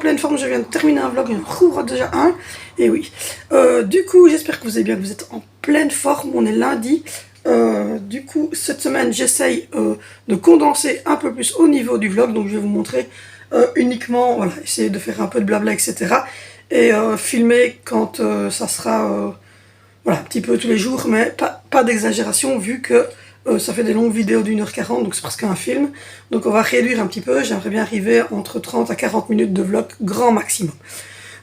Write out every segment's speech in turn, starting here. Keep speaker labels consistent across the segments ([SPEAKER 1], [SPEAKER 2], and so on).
[SPEAKER 1] pleine forme, je viens de terminer un vlog, j'en déjà un, et oui. Du coup, j'espère que vous allez bien, que vous êtes en pleine forme, on est lundi. Du coup, cette semaine, j'essaye de condenser un peu plus au niveau du vlog, donc je vais vous montrer uniquement, voilà, essayer de faire un peu de blabla, etc. Et filmer quand ça sera, voilà, un petit peu tous les jours, mais pas d'exagération, vu que ça fait des longues vidéos d'1h40, donc c'est presque un film. Donc on va réduire un petit peu, j'aimerais bien arriver entre 30 à 40 minutes de vlog, grand maximum.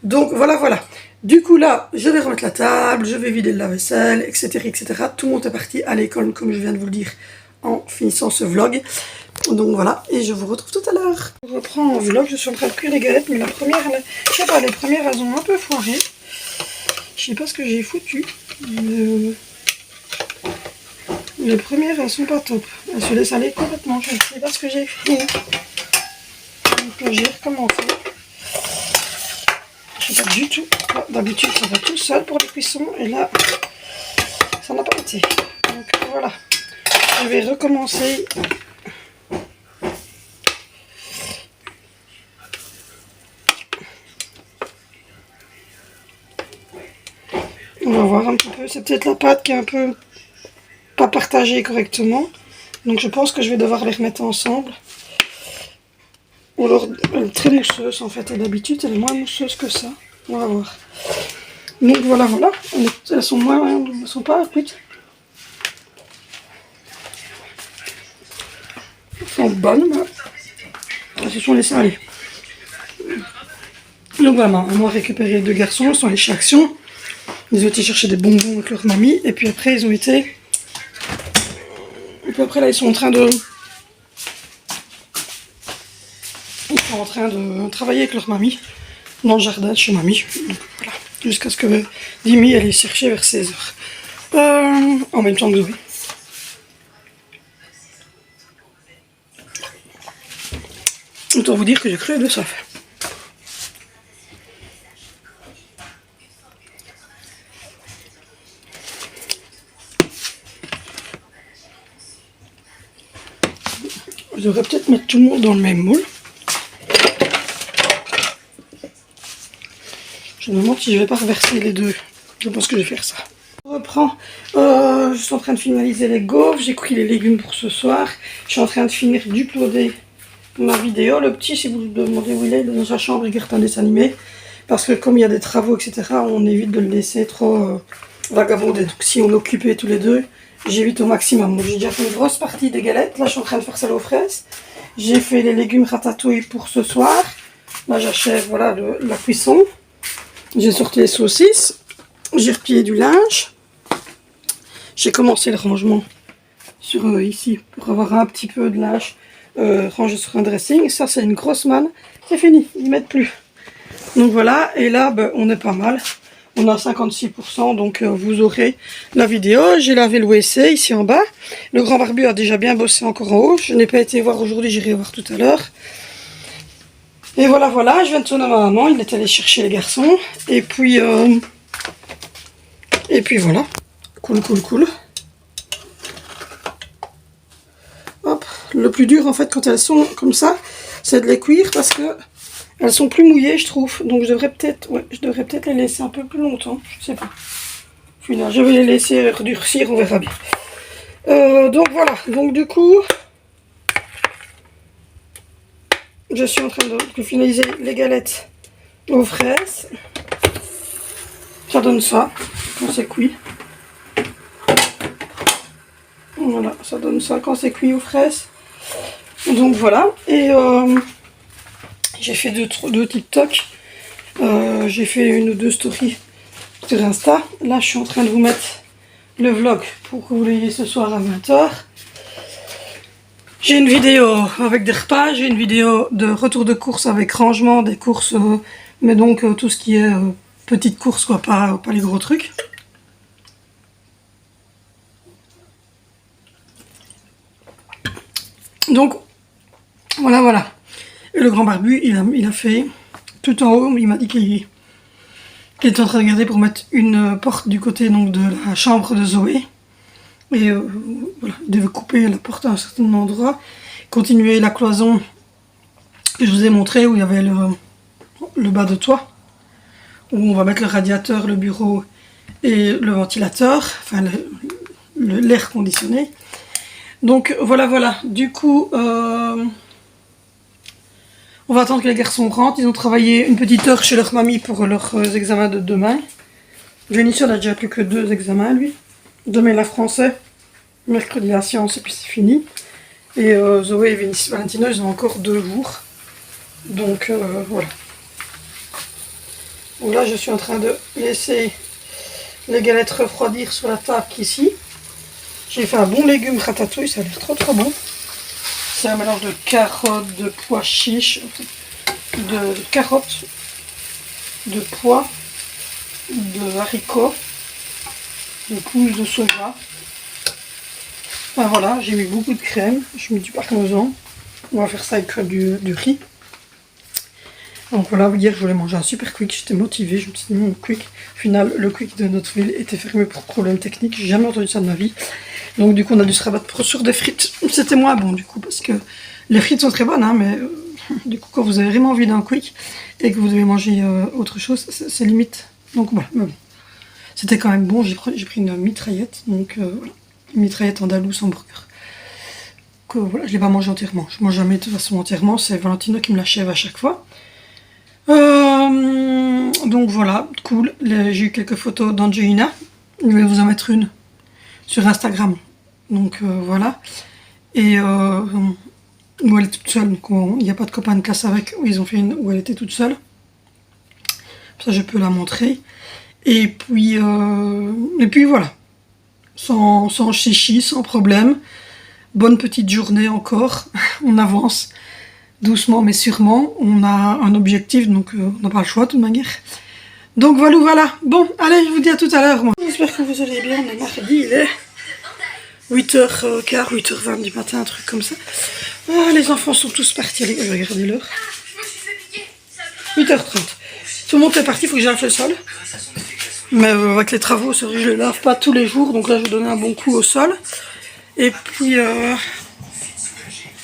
[SPEAKER 1] Donc voilà. Du coup là, je vais remettre la table, je vais vider le lave-vaisselle, etc., etc. Tout le monde est parti à l'école, comme je viens de vous le dire, en finissant ce vlog. Donc voilà, et je vous retrouve tout à l'heure. Je reprends en vlog, je suis en train de cuire les galettes, mais la première, je sais pas, les premières, elles ont un peu foiré. Je sais pas ce que j'ai foutu. Les premières, elles sont pas top. Elles se laissent aller complètement. Je ne sais pas ce que j'ai fait. Donc j'ai recommencé. Je sais pas du tout. D'habitude, ça va tout seul pour les cuissons. Et là, ça n'a pas été. Donc voilà. Je vais recommencer. On va voir un petit peu. C'est peut-être la pâte qui est un peu pas partagée correctement. Donc je pense que je vais devoir les remettre ensemble. Ou alors elle est très mousseuse en fait. Et d'habitude elle est moins mousseuse que ça. On va voir. Donc voilà. Elles sont moins. Elles sont pas cuites. Elles sont bonnes, mais elles se sont laissées aller. Donc voilà, on va récupérer les deux garçons. Ils sont allés chez Action. Ils ont été chercher des bonbons avec leur mamie. Et puis après ils ont été. Et puis après là ils sont en train de travailler avec leur mamie dans le jardin de chez mamie. Donc, voilà. Jusqu'à ce que Dimi allait chercher vers 16h. En même temps que Zoé. Autant vous dire que j'ai cru de ça. Je devrais peut-être mettre tout le monde dans le même moule. Je me demande si je vais pas reverser les deux. Je pense que je vais faire ça. Je reprends. Je suis en train de finaliser les gaufres. J'ai cuit les légumes pour ce soir. Je suis en train de finir d'uploader ma vidéo. Le petit, si vous vous demandez où il est dans sa chambre, il regarde un dessin animé. Parce que comme il y a des travaux, etc., on évite de le laisser trop vagabonder. Donc si on l'occupait tous les deux, j'évite au maximum. Donc j'ai déjà fait une grosse partie des galettes. Là, je suis en train de faire ça aux fraises. J'ai fait les légumes ratatouille pour ce soir. Là, j'achève voilà, la cuisson. J'ai sorti les saucisses. J'ai replié du linge. J'ai commencé le rangement sur ici pour avoir un petit peu de linge rangé sur un dressing. Ça, c'est une grosse manne. C'est fini, ils mettent plus. Donc voilà, et là, ben, on est pas mal. On a 56%, donc vous aurez la vidéo. J'ai lavé le WC ici en bas. Le grand barbu a déjà bien bossé encore en haut. Je n'ai pas été voir aujourd'hui, j'irai voir tout à l'heure. Et voilà, je viens de sonner à ma maman. Il est allé chercher les garçons. Et puis voilà. Cool. Hop. Le plus dur, en fait, quand elles sont comme ça, c'est de les cuire parce que elles sont plus mouillées, je trouve. Donc je devrais peut-être les laisser un peu plus longtemps. Je sais pas. Puis là, je vais les laisser redurcir, on verra bien. Donc voilà. Donc du coup, je suis en train de finaliser les galettes aux fraises. Ça donne ça quand c'est cuit. Voilà, ça donne ça quand c'est cuit aux fraises. Donc voilà. Et j'ai fait deux TikTok. J'ai fait une ou deux stories sur Insta. Là, je suis en train de vous mettre le vlog pour que vous l'ayez ce soir à 20h. J'ai une vidéo avec des repas. J'ai une vidéo de retour de course avec rangement des courses. Mais donc tout ce qui est petites courses, quoi, pas les gros trucs. Donc, voilà. Et le grand barbu, il a fait tout en haut. Il m'a dit qu'il était en train de regarder pour mettre une porte du côté donc, de la chambre de Zoé. Et voilà, il devait couper la porte à un certain endroit. Continuer la cloison que je vous ai montré où il y avait le bas de toit, où on va mettre le radiateur, le bureau et le ventilateur, enfin l'air conditionné. Donc voilà. Du coup, on va attendre que les garçons rentrent. Ils ont travaillé une petite heure chez leur mamie pour leurs examens de demain. Vénitieux n'a déjà plus que 2 examens, lui. Demain la français, mercredi la science et puis c'est fini. Et Zoé et Valentino, ils ont encore 2 jours. Donc voilà. Donc là, je suis en train de laisser les galettes refroidir sur la table ici. J'ai fait un bon légume ratatouille, ça a l'air trop bon. C'est un mélange de carottes, de pois chiches, de carottes, de pois, de haricots, de pousses de soja. Enfin voilà, j'ai mis beaucoup de crème, j'ai mis du parmesan. On va faire ça avec du riz. Donc voilà, hier je voulais manger un super quick, j'étais motivée, je me suis dit mon quick. Au final, le quick de notre ville était fermé pour problème technique, j'ai jamais entendu ça de ma vie. Donc du coup on a dû se rabattre sur des frites. C'était moins bon du coup, parce que les frites sont très bonnes, hein, mais du coup quand vous avez vraiment envie d'un quick et que vous devez manger autre chose, c'est limite. Donc voilà, mais bon. C'était quand même bon, j'ai pris une mitraillette, donc voilà, une mitraillette andalouse hamburger. Voilà, je ne l'ai pas mangé entièrement, je mange jamais de toute façon entièrement, c'est Valentino qui me l'achève à chaque fois. Donc voilà, cool, j'ai eu quelques photos d'Angelina, je vais vous en mettre une sur Instagram, donc voilà, et où elle est toute seule, donc il n'y a pas de copain de classe avec, où ils ont fait une où elle était toute seule, ça je peux la montrer, et puis voilà, sans chichi, sans problème, bonne petite journée encore, on avance. Doucement mais sûrement, on a un objectif, donc on n'a pas le choix de toute manière. Donc voilà. Bon, allez, je vous dis à tout à l'heure. J'espère que vous allez bien, on est mardi, il est 8h15, 8h20 du matin, un truc comme ça. Ah, les enfants sont tous partis, allez, je vais regarder l'heure. 8h30. Tout le monde est parti, il faut que je lave le sol. Mais avec les travaux, c'est vrai que je ne le lave pas tous les jours, donc là je vais donner un bon coup au sol. Et puis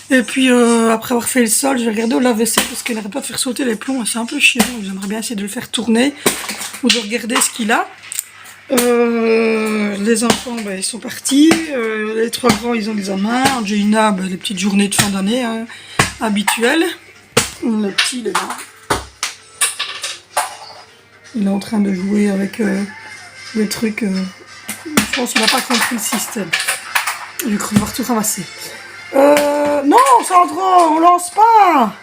[SPEAKER 1] après avoir fait le sol, je vais regarder au lave-vaisselle parce qu'elle n'arrête pas de faire sauter les plombs. C'est un peu chiant. J'aimerais bien essayer de le faire tourner ou de regarder ce qu'il a. Les enfants, ils sont partis. Les 3 grands, ils ont l'examen. Angelina, les petites journées de fin d'année hein, habituelles. Le petit, il est là. Il est en train de jouer avec les trucs. Je pense qu'il n'a pas compris le système. Il a cru devoir tout ramasser. Non, Sandro, on lance pas.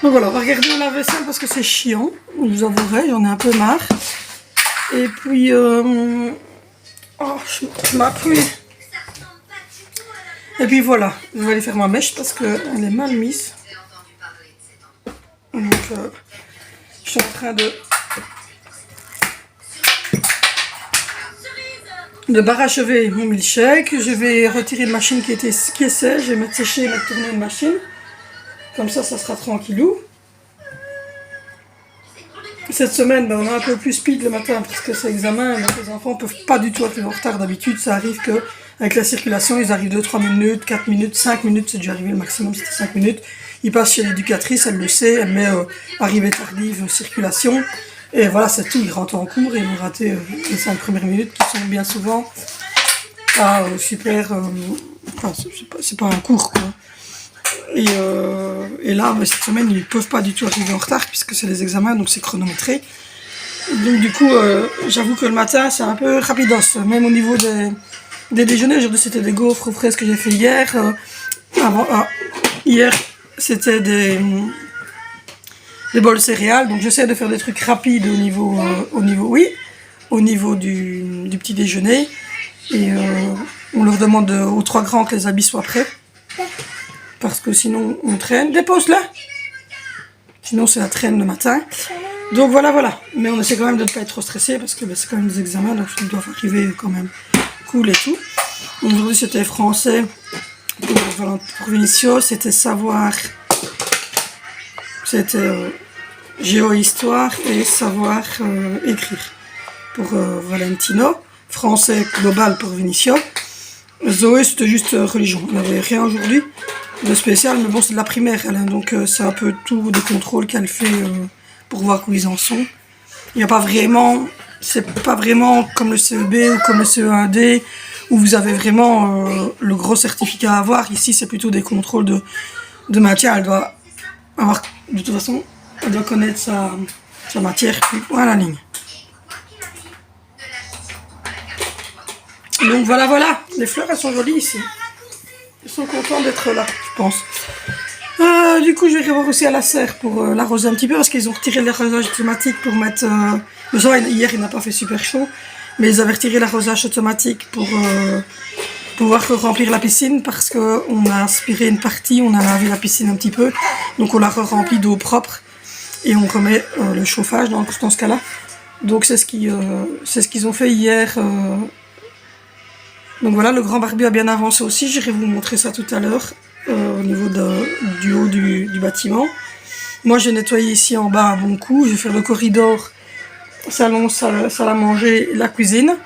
[SPEAKER 1] Donc voilà, on va regarder la vaisselle parce que c'est chiant. Je vous avouerai, j'en ai un peu marre. Et puis, oh, je m'appuie. Et puis voilà, je vais aller faire ma mèche parce qu'elle est mal mise. Donc, je suis en train de parachever mon milkshake. Je vais retirer une machine qui est sèche, je vais mettre sécher et mettre tourner une machine. Comme ça sera tranquillou. Cette semaine, on a un peu plus speed le matin parce que c'est examen. Donc les enfants ne peuvent pas du tout arriver en retard. D'habitude, ça arrive qu'avec la circulation, ils arrivent 2-3 minutes, 4 minutes, 5 minutes. C'est déjà arrivé, le maximum c'était 5 minutes. Ils passent chez l'éducatrice, elle le sait, elle met arrivée tardive, circulation. Et voilà, c'est tout, ils rentrent en cours et ils vont rater les 5 premières minutes qui sont bien souvent pas super... enfin, c'est pas un cours, quoi. Et là, cette semaine, ils ne peuvent pas du tout arriver en retard puisque c'est les examens, donc c'est chronométré. Donc du coup, j'avoue que le matin, c'est un peu rapidos. Même au niveau des déjeuners, aujourd'hui c'était des gaufres aux fraises que j'ai fait hier. Hier, c'était des bols céréales. Donc j'essaie de faire des trucs rapides au niveau du petit déjeuner. Et on leur demande aux 3 grands que les habits soient prêts. Parce que sinon on traîne. Dépose-la. Sinon c'est la traîne le matin. Donc voilà. Mais on essaie quand même de ne pas être trop stressé parce que c'est quand même des examens, donc ils doivent arriver quand même cool et tout. Aujourd'hui c'était français pour Vinicio, c'était savoir, c'était géo-histoire et savoir écrire pour Valentino. Français global pour Vinicio. Zoé c'était juste religion, on n'avait rien aujourd'hui. de spécial, mais bon, c'est de la primaire, elle, hein, donc c'est un peu tout des contrôles qu'elle fait pour voir où ils en sont. Il n'y a pas vraiment, c'est pas vraiment comme le CEB ou comme le CE1D, où vous avez vraiment le gros certificat à avoir. Ici, c'est plutôt des contrôles de matière. Elle doit avoir, de toute façon, elle doit connaître sa matière, puis voilà la ligne. Donc voilà, les fleurs, elles sont jolies ici. Ils sont contents d'être là, je pense. Du coup, je vais revoir aussi à la serre pour l'arroser un petit peu, parce qu'ils ont retiré l'arrosage automatique pour mettre... hier, il n'a pas fait super chaud, mais ils avaient retiré l'arrosage automatique pour pouvoir remplir la piscine, parce qu'on a aspiré une partie, on a lavé la piscine un petit peu, donc on l'a remplie d'eau propre, et on remet le chauffage dans ce cas-là. Donc c'est ce qu'ils ont fait hier. Donc voilà, le grand barbu a bien avancé aussi, j'irai vous montrer ça tout à l'heure, au niveau du haut du bâtiment. Moi j'ai nettoyé ici en bas un bon coup, je vais faire le corridor, salon, salle à manger, la cuisine.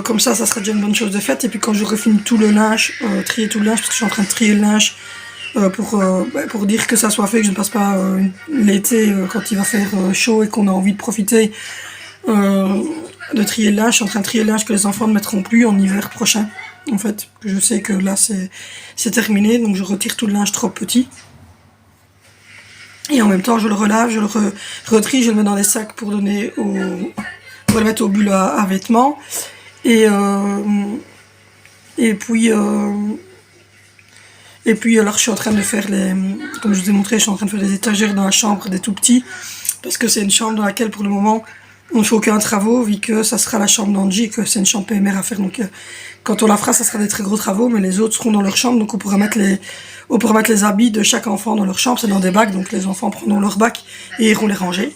[SPEAKER 1] Comme ça sera déjà une bonne chose de faite. Et puis quand j'aurai fini tout le linge, trier tout le linge, parce que je suis en train de trier le linge, pour dire que ça soit fait, que je ne passe pas l'été quand il va faire chaud et qu'on a envie de profiter de trier le linge. Je suis en train de trier le linge que les enfants ne mettront plus en hiver prochain, en fait. Je sais que là c'est terminé, donc je retire tout le linge trop petit. Et en même temps je le relave, je le retrie, je le mets dans des sacs pour donner pour le mettre aux bulles à vêtements. Et puis alors je suis en train de faire comme je vous ai montré, je suis en train de faire des étagères dans la chambre des tout petits, parce que c'est une chambre dans laquelle pour le moment on ne fait aucun travaux, vu que ça sera la chambre d'Angie, que c'est une chambre PMR à faire. Donc quand on la fera, ça sera des très gros travaux, mais les autres seront dans leur chambre, donc on pourra mettre les habits de chaque enfant dans leur chambre, c'est dans des bacs, donc les enfants prendront leur bac et iront les ranger.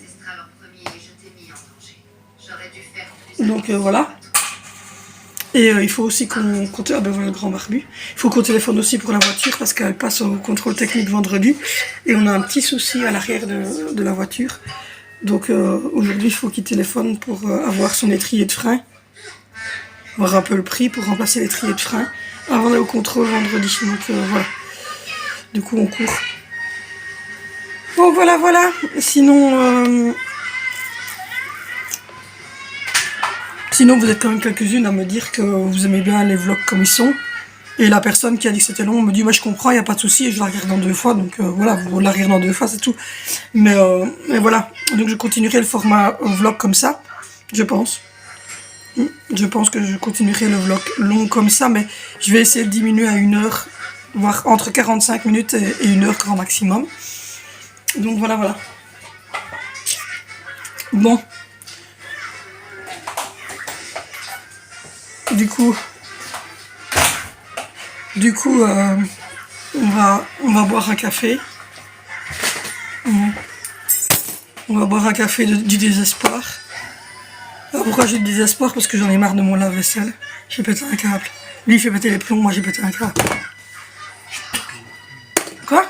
[SPEAKER 1] Donc voilà. Et il faut aussi qu'on ah ben voilà le grand barbu. Il faut qu'on téléphone aussi pour la voiture, parce qu'elle passe au contrôle technique vendredi, et on a un petit souci à l'arrière de la voiture. Donc aujourd'hui il faut qu'il téléphone pour avoir son étrier de frein, voir un peu le prix pour remplacer l'étrier de frein avant d'aller au contrôle vendredi. Donc voilà, du coup on court. Bon voilà, sinon vous êtes quand même quelques-unes à me dire que vous aimez bien les vlogs comme ils sont. Et la personne qui a dit que c'était long me dit, moi je comprends, il n'y a pas de souci, et je la regarde en 2 fois, donc voilà, vous la regardez en 2 fois, c'est tout. Mais voilà, donc je continuerai le format vlog comme ça, je pense. Je pense que je continuerai le vlog long comme ça, mais je vais essayer de diminuer à 1 heure, voire entre 45 minutes et 1 heure grand maximum. Donc voilà. Bon. Du coup, on va boire un café. On va boire un café du désespoir. Alors pourquoi j'ai du désespoir? Parce que j'en ai marre de mon lave-vaisselle. J'ai pété un câble. Lui il fait péter les plombs, moi j'ai pété un câble. Quoi?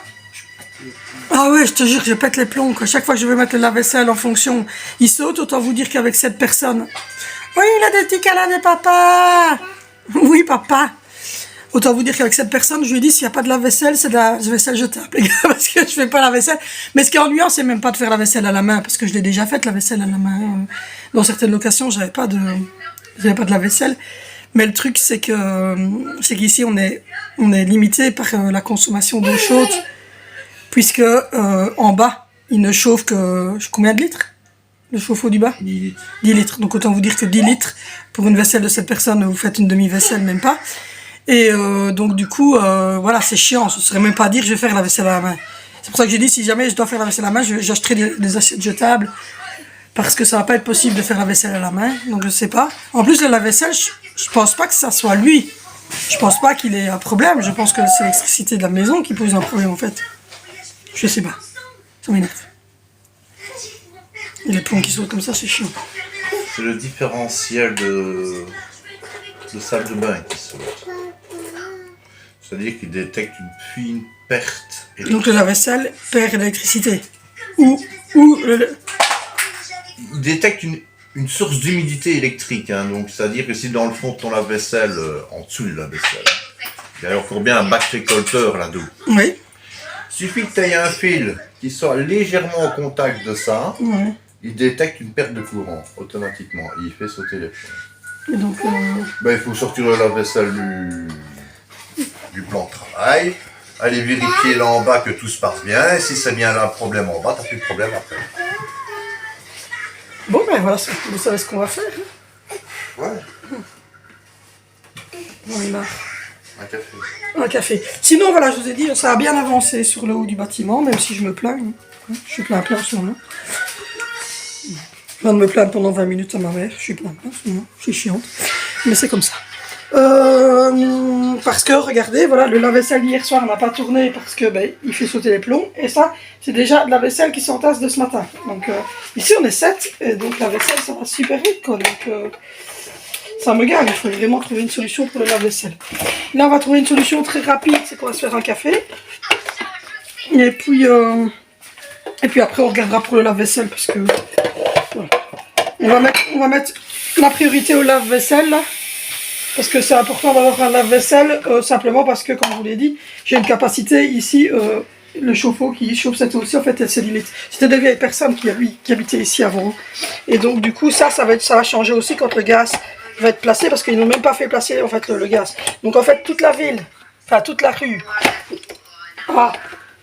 [SPEAKER 1] Ah ouais, je te jure, je pète les plombs, quoi. Chaque fois que je vais mettre le lave-vaisselle en fonction, il saute. Autant vous dire qu'avec cette personne... Oui, il a des petits câlins de papa. Oui, papa. Autant vous dire qu'avec cette personne, je lui ai dit, s'il n'y a pas de lave-vaisselle, c'est de la vaisselle jetable, les gars, parce que je fais pas la vaisselle. Mais ce qui est ennuyant, c'est même pas de faire la vaisselle à la main, parce que je l'ai déjà faite, la vaisselle à la main. Dans certaines locations, j'avais pas de lave-vaisselle. Mais le truc, c'est qu'ici, on est limité par la consommation d'eau chaude, puisque en bas, il ne chauffe que combien de litres? Le chauffe-eau du bas?
[SPEAKER 2] 10 litres.
[SPEAKER 1] 10 litres. Donc autant vous dire que 10 litres, pour une vaisselle de cette personne, vous faites une demi-vaisselle, même pas. Et donc du coup, voilà, c'est chiant. Ce serait même pas dire je vais faire la vaisselle à la main. C'est pour ça que j'ai dit, si jamais je dois faire la vaisselle à la main, j'achèterai des assiettes jetables. Parce que ça va pas être possible de faire la vaisselle à la main. Donc je sais pas. En plus, le lave-vaisselle, je pense pas que ça soit lui. Je pense pas qu'il ait un problème. Je pense que c'est l'électricité de la maison qui pose un problème en fait. Je sais pas. Ça m'énerve. Et les plombs qui sautent comme ça, c'est chiant.
[SPEAKER 2] C'est le différentiel de salle de bain qui saute. C'est-à-dire qu'il détecte une perte électrique.
[SPEAKER 1] Donc le lave-vaisselle perd l'électricité. Ou
[SPEAKER 2] Il détecte une source d'humidité électrique. Hein, donc c'est-à-dire que si dans le fond de ton lave-vaisselle, en dessous du lave-vaisselle, il Alors, il faut bien un bac récolteur là-dedans.
[SPEAKER 1] Oui.
[SPEAKER 2] Il suffit que tu aies un fil qui soit légèrement en contact de ça,
[SPEAKER 1] Ouais.
[SPEAKER 2] il détecte une perte de courant automatiquement et il fait sauter les plombs.
[SPEAKER 1] Et donc,
[SPEAKER 2] Ben, il faut sortir le lave-vaisselle du plan de travail, aller vérifier là en bas que tout se passe bien, et si c'est bien là le problème en bas, t'as plus de problème après.
[SPEAKER 1] bon, ben voilà, vous savez ce qu'on va faire.
[SPEAKER 2] Ouais,
[SPEAKER 1] On est marre.
[SPEAKER 2] un café.
[SPEAKER 1] Un café. Sinon, voilà, je vous ai dit, ça a bien avancé sur le haut du bâtiment, même si je me plains. Hein. Je suis plein en ce moment. Je viens de me plaindre pendant 20 minutes à ma mère. Je suis plein en ce moment. Je suis chiante. Mais c'est comme ça. Parce que, regardez, voilà, le lave-vaisselle hier soir n'a pas tourné parce que ben, il fait sauter les plombs. Et ça, c'est déjà de la vaisselle qui s'entasse de ce matin. Donc, ici, on est 7. Et donc, la vaisselle, ça va super vite, quoi. Donc, ça me gare, il faut vraiment trouver une solution pour le lave-vaisselle. Là, on va trouver une solution très rapide, c'est qu'on va se faire un café. Et puis après, on regardera pour le lave-vaisselle parce que... Voilà. On va mettre la priorité au lave-vaisselle, là, parce que c'est important d'avoir un lave-vaisselle, simplement parce que, comme je vous l'ai dit, j'ai une capacité ici... le chauffe-eau qui chauffe cette eau aussi, en fait, c'est limite. C'était des vieilles personnes qui habitaient ici avant. Et donc, du coup, ça va changer aussi quand le gaz va être placé, parce qu'ils n'ont même pas fait placer, en fait, le gaz. Donc, en fait, toute la ville, enfin, toute la rue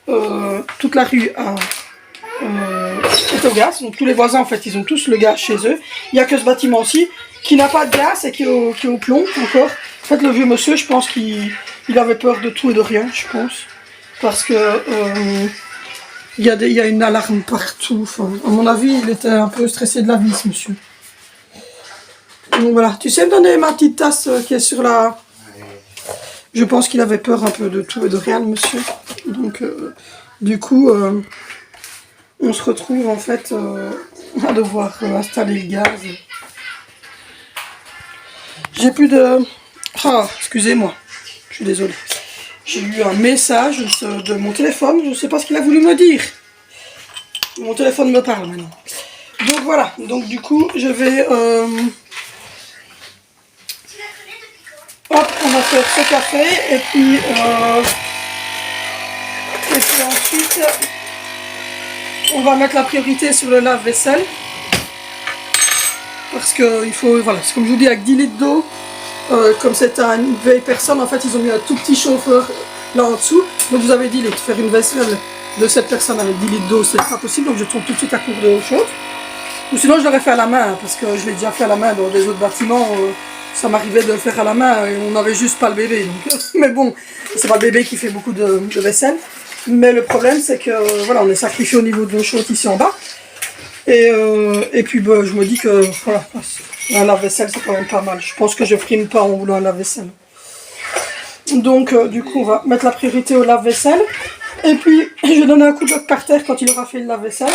[SPEAKER 1] est au gaz. Donc, tous les voisins, en fait, ils ont tous le gaz chez eux. Il n'y a que ce bâtiment aussi qui n'a pas de gaz et qui est au plomb, encore. En fait, le vieux monsieur, je pense qu'il avait peur de tout et de rien, je pense. Parce que il y a une alarme partout. Enfin, à mon avis, il était un peu stressé de la vie, ce monsieur. Donc voilà, tu sais me donner ma petite tasse qui est sur la... Je pense qu'il avait peur un peu de tout et de rien, le monsieur. Donc, du coup, on se retrouve en fait à devoir installer le gaz. J'ai plus de... Ah, excusez-moi, je suis désolée. J'ai eu un message de mon téléphone, je ne sais pas ce qu'il a voulu me dire. Mon téléphone me parle maintenant. Donc voilà, donc du coup, je vais... Hop, on va faire ce café, et puis ensuite, on va mettre la priorité sur le lave-vaisselle. Parce que il faut, voilà, c'est comme je vous dis, avec 10 litres d'eau, comme c'est une vieille personne, en fait, ils ont mis un tout petit chauffeur là en dessous. Donc vous avez 10 litres. Faire une vaisselle de cette personne avec 10 litres d'eau, c'est pas possible. Donc je tombe tout de suite à court d'eau chaude. Ou sinon, je l'aurais fait à la main, parce que je l'ai déjà fait à la main dans des autres bâtiments. Ça m'arrivait de le faire à la main et on n'avait juste pas le bébé. Donc, mais bon, c'est pas le bébé qui fait beaucoup de vaisselle. Mais le problème, c'est que voilà, on est sacrifié au niveau de l'eau chaude ici en bas. Et puis bah, je me dis que voilà, un lave-vaisselle c'est quand même pas mal. Je pense que je frime pas en voulant un lave-vaisselle. Donc du coup on va mettre la priorité au lave-vaisselle. Et puis je donne un coup de bloc par terre quand il aura fait le lave-vaisselle.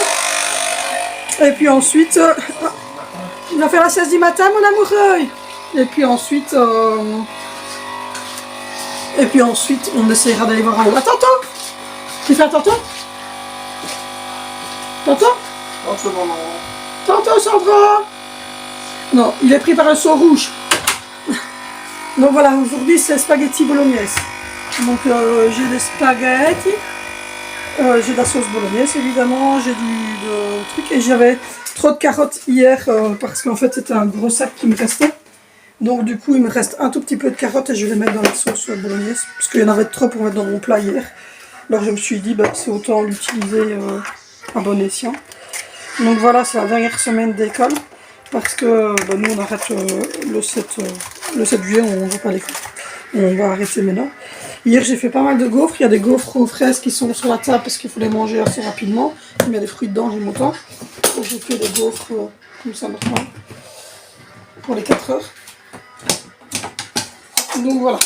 [SPEAKER 1] Et puis ensuite il va faire la sieste du matin mon amoureux. Et puis ensuite on essaiera d'aller voir en haut. Attends, tu fais attention. Tonton?
[SPEAKER 2] En ce moment.
[SPEAKER 1] Tonton Sandra! Non, il est pris par un saut rouge. Donc voilà, aujourd'hui c'est spaghetti bolognaise. Donc j'ai des spaghettis, j'ai de la sauce bolognaise évidemment, j'ai du truc et j'avais trop de carottes hier parce qu'en fait c'était un gros sac qui me restait. Donc du coup il me reste un tout petit peu de carottes et je vais les mettre dans la sauce bolognaise parce qu'il y en avait trop pour mettre dans mon plat hier. Alors je me suis dit bah, c'est autant l'utiliser à bon escient. Donc voilà, c'est la dernière semaine d'école parce que bah, nous on arrête le 7 juillet, on ne va pas à l'école. On va arrêter maintenant. Hier j'ai fait pas mal de gaufres, il y a des gaufres aux fraises qui sont sur la table parce qu'il faut les manger assez rapidement. Il y a des fruits dedans, j'ai mon temps. Donc j'ai fait des gaufres comme ça normal pour les 4 heures. Donc voilà.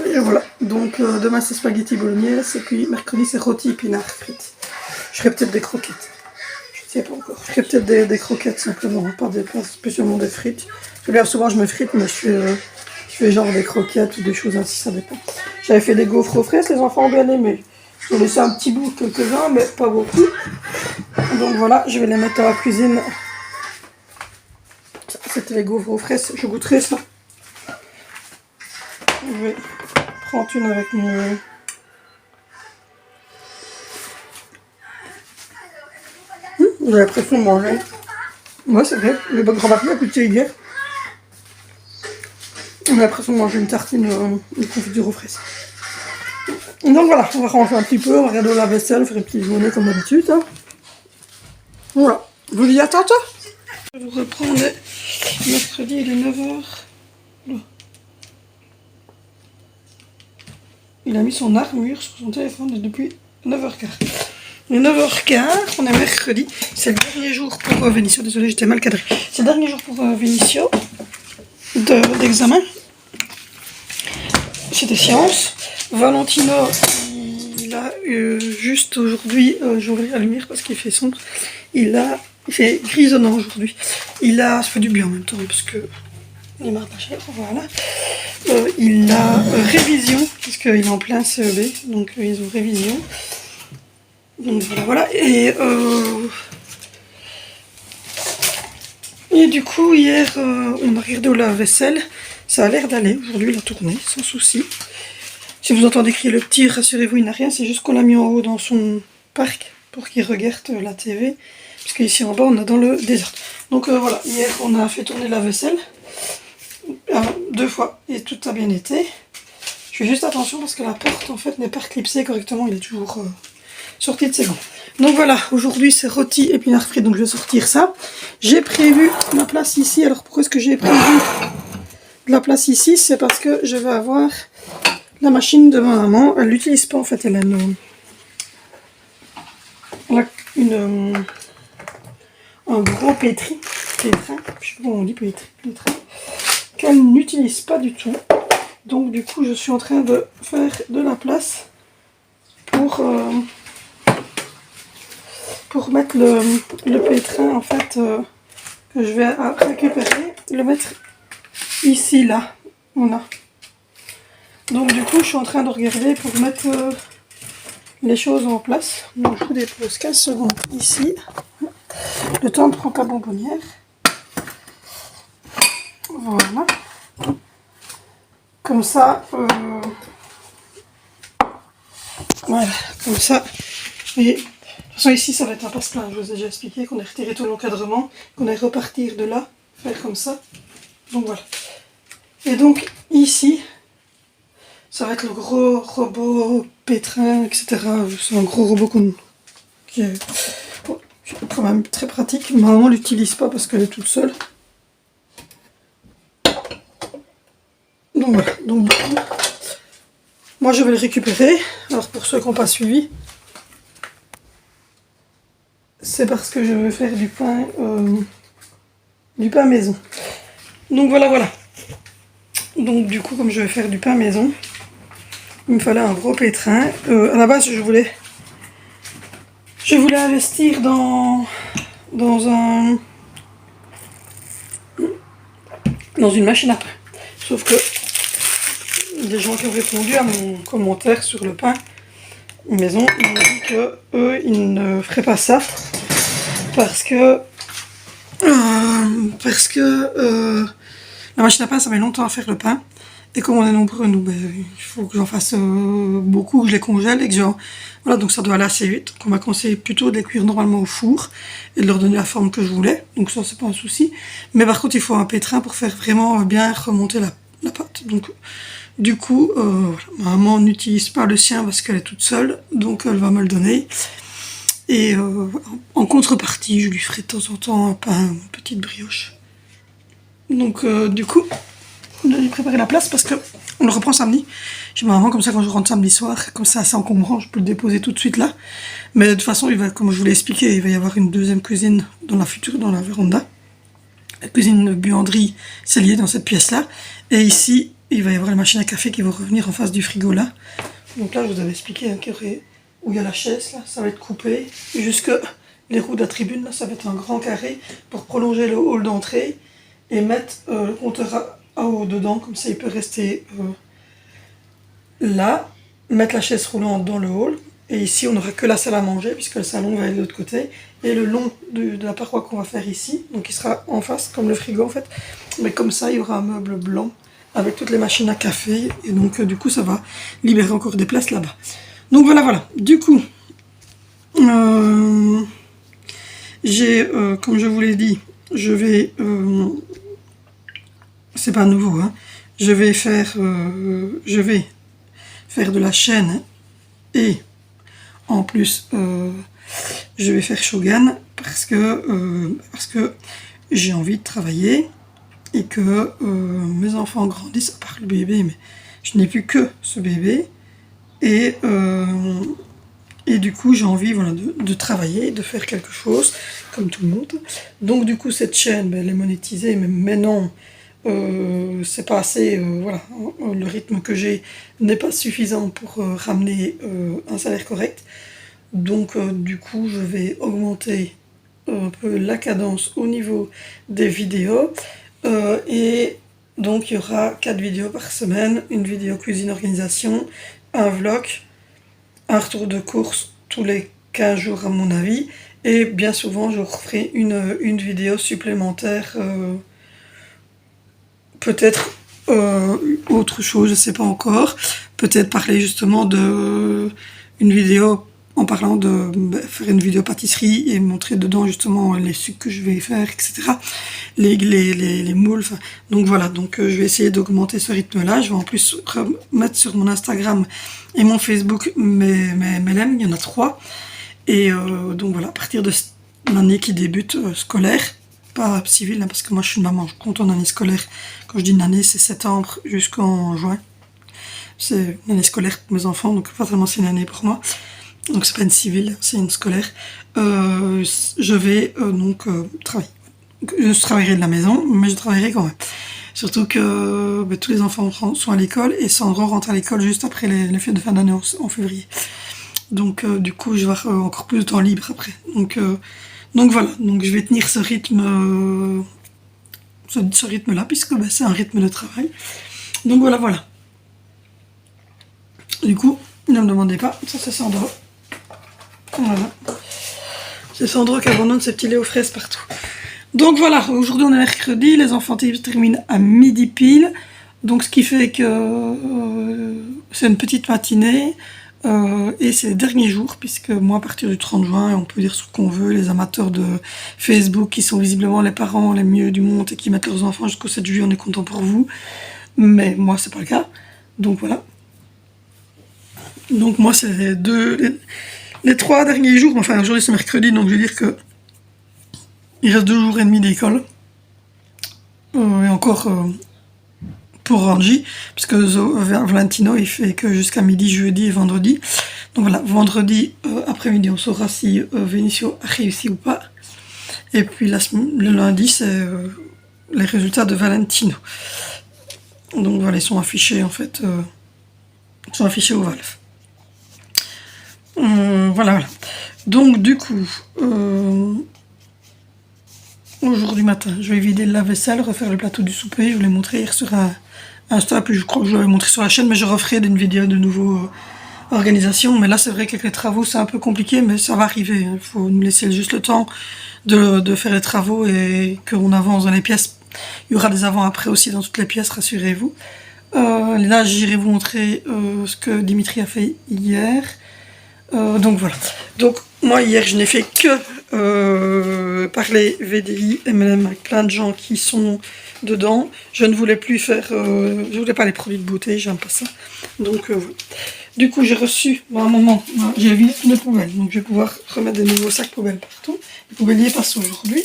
[SPEAKER 1] Et voilà, donc demain c'est spaghetti bolognaise et puis mercredi c'est rôti épinards frites. Je ferai peut-être des croquettes, je ne sais pas encore. Je ferai peut-être des croquettes simplement, pas spécialement des frites. Parce que bien souvent je me frite mais je fais genre des croquettes ou des choses ainsi, ça dépend. J'avais fait des gaufres aux fraises, les enfants ont bien aimé. J'ai laissé un petit bout, quelques-uns, mais pas beaucoup. Donc voilà, je vais les mettre dans la cuisine. c'était les gaufres aux fraises. Je goûterai ça. Je vais prendre une avec mon... J'ai l'impression de manger. Ouais, c'est vrai. Le grand-papa a goûté hier. J'ai l'impression de manger une tartine de confiture aux fraises. Donc voilà, on va ranger un petit peu, on va regarder la vaisselle, faire une petite journée comme d'habitude. Hein. Voilà. Je vous dis à tantôt. Je vous reprends mercredi, il est 9h. Il a mis son armure sur son téléphone depuis 9h15. Il est 9h15, on est mercredi. C'est le dernier jour pour Vénicio. Désolé, j'étais mal cadré. C'est le dernier jour pour Vénicio d'examen. C'était sciences. Valentino, il a juste aujourd'hui, j'ouvre la lumière parce qu'il fait sombre. Il fait grisonnant aujourd'hui. Ça fait du bien en même temps parce que il est marre de la chaleur, voilà. Il a révision parce qu'il est en plein CEB, donc ils ont révision. Donc voilà. Et du coup hier on a regardé au lave-vaisselle. Ça a l'air d'aller aujourd'hui la tournée sans souci. Si vous entendez crier le petit, rassurez-vous, il n'a rien. C'est juste qu'on l'a mis en haut dans son parc pour qu'il regarde la TV. Parce qu'ici en bas, on est dans le désert. Donc voilà, hier, on a fait tourner la vaisselle 2 fois et tout a bien été. Je fais juste attention parce que la porte, en fait, n'est pas clipsée correctement. Il est toujours sorti de ses gonds. Donc voilà, aujourd'hui, c'est rôti épinards frits. Donc je vais sortir ça. J'ai prévu la place ici. Alors pourquoi est-ce que j'ai prévu la place ici? C'est parce que je vais avoir... La machine de ma maman, elle l'utilise pas en fait, elle a un gros pétrin, je sais pas comment on dit pétrin, qu'elle n'utilise pas du tout. Donc du coup je suis en train de faire de la place pour mettre le pétrin en fait que je vais récupérer, le mettre ici là, voilà. Donc du coup je suis en train de regarder pour mettre les choses en place. Donc je vous dépose 15 secondes ici. Le temps de prendre la bonbonnière. Voilà. Comme ça. Voilà, comme ça. Et de toute façon ici ça va être un passe-plat. Je vous ai déjà expliqué qu'on a retiré tout l'encadrement, qu'on a repartir de là, faire comme ça. Donc voilà. Et donc ici. Ça va être le gros robot pétrin, etc. C'est un gros robot qui est quand même très pratique. Ma maman ne l'utilise pas parce qu'elle est toute seule. Donc voilà. Donc, moi je vais le récupérer. Alors pour ceux qui n'ont pas suivi, c'est parce que je veux faire du pain maison. Donc voilà. Donc du coup comme je vais faire du pain maison, il me fallait un gros pétrin. À la base, je voulais investir dans une machine à pain. Sauf que des gens qui ont répondu à mon commentaire sur le pain maison, ils m'ont dit que eux, ils ne feraient pas ça parce que la machine à pain, ça met longtemps à faire le pain. Et comme on est nombreux, nous, il faut que j'en fasse beaucoup, que je les congèle et que voilà, donc ça doit aller assez vite. Donc on m'a conseillé plutôt de les cuire normalement au four et de leur donner la forme que je voulais. Donc ça, c'est pas un souci. Mais par contre, il faut un pétrin pour faire vraiment bien remonter la pâte. Donc du coup, voilà, ma maman n'utilise pas le sien parce qu'elle est toute seule. Donc elle va me le donner. Et en contrepartie, je lui ferai de temps en temps un pain, une petite brioche. Donc du coup... On a dû préparer la place parce qu'on le reprend samedi. J'ai ma maman comme ça quand je rentre samedi soir, comme ça c'est encombrant, je peux le déposer tout de suite là. Mais de toute façon, comme je vous l'ai expliqué, il va y avoir une deuxième cuisine dans la véranda. La cuisine buanderie, c'est lié dans cette pièce là. Et ici, il va y avoir la machine à café qui va revenir en face du frigo là. Donc là, je vous avais expliqué où il y a la chaise là, ça va être coupé. Jusque les roues de la tribune là, ça va être un grand carré pour prolonger le hall d'entrée et mettre le compteur à eau dedans, comme ça il peut rester là, mettre la chaise roulante dans le hall Et ici, on n'aura que la salle à manger, puisque le salon va être de l'autre côté. Et le long de la paroi qu'on va faire ici, donc il sera en face, comme le frigo en fait. Mais comme ça, il y aura un meuble blanc avec toutes les machines à café. Et donc, du coup, ça va libérer encore des places là-bas. Donc voilà. Du coup, j'ai, comme je vous l'ai dit, je vais... c'est pas nouveau, hein. Je vais faire de la chaîne et en plus je vais faire Shogun parce que j'ai envie de travailler et que mes enfants grandissent, à part le bébé, mais je n'ai plus que ce bébé et du coup j'ai envie voilà, de travailler, de faire quelque chose comme tout le monde. Donc du coup cette chaîne elle est monétisée, mais non, c'est pas assez, voilà, le rythme que j'ai n'est pas suffisant pour ramener un salaire correct. Donc du coup je vais augmenter un peu la cadence au niveau des vidéos et donc il y aura 4 vidéos par semaine, une vidéo cuisine organisation, un vlog, un retour de course tous les 15 jours à mon avis, et bien souvent je referai une vidéo supplémentaire, peut-être autre chose, je sais pas encore, peut-être parler justement de une vidéo en parlant de faire une vidéo pâtisserie et montrer dedans justement les sucres que je vais faire, etc. Les moules, enfin, donc voilà, donc je vais essayer d'augmenter ce rythme-là. Je vais en plus mettre sur mon Instagram et mon Facebook mes LM, il y en a 3. Et donc voilà, à partir de l'année qui débute scolaire, pas civile, hein, parce que moi je suis une maman, je compte en année scolaire. Quand je dis une année, c'est septembre jusqu'en juin. C'est une année scolaire pour mes enfants, donc pas vraiment c'est une année pour moi. Donc c'est pas une civile, c'est une scolaire. Je vais donc travailler. Je travaillerai de la maison, mais je travaillerai quand même. Surtout que tous les enfants sont à l'école et Sandro rentre à l'école juste après les fêtes de fin d'année en février. Donc du coup je vais avoir encore plus de temps libre après. Donc voilà, donc je vais tenir ce rythme, ce rythme-là, puisque c'est un rythme de travail. Donc voilà. Du coup, ne me demandez pas, ça c'est Sandro. Voilà. C'est Sandro qui abandonne ses petits laits aux fraises partout. Donc voilà, aujourd'hui on est mercredi, les enfants terminent à midi pile. Donc ce qui fait que c'est une petite matinée. Et c'est les derniers jours, puisque moi à partir du 30 juin, on peut dire ce qu'on veut, les amateurs de Facebook qui sont visiblement les parents les mieux du monde et qui mettent leurs enfants jusqu'au 7 juillet, on est content pour vous. Mais moi c'est pas le cas. Donc voilà. Donc moi c'est les 3 derniers jours, enfin aujourd'hui c'est mercredi, donc je veux dire que il reste 2 jours et demi d'école. Et encore pour Ranji, puisque Valentino il fait que jusqu'à midi, jeudi et vendredi. Donc voilà, vendredi après-midi on saura si Vinicio a réussi ou pas. Et puis le lundi c'est les résultats de Valentino. Donc voilà, ils sont affichés en fait, ils sont affichés au Valve. Voilà. Donc du coup, aujourd'hui matin, je vais vider le lave-vaisselle, refaire le plateau du souper. Je vous l'ai montré hier sur Insta, puis je crois que je l'avais montré sur la chaîne, mais je referai une vidéo de nouveau organisation. Mais là, c'est vrai qu'avec les travaux, c'est un peu compliqué, mais ça va arriver. Il faut nous laisser juste le temps de faire les travaux et qu'on avance dans les pièces. Il y aura des avant-après aussi dans toutes les pièces, rassurez-vous. Là, j'irai vous montrer ce que Dimitri a fait hier. Donc voilà. Donc moi hier je n'ai fait que parler VDI, MLM avec plein de gens qui sont dedans. Je ne voulais plus faire, je voulais pas les produits de beauté, j'aime pas ça. Donc voilà. Du coup j'ai reçu, à un moment, j'ai vu les poubelles, donc je vais pouvoir remettre des nouveaux sacs poubelles partout. Les poubelliers passent aujourd'hui.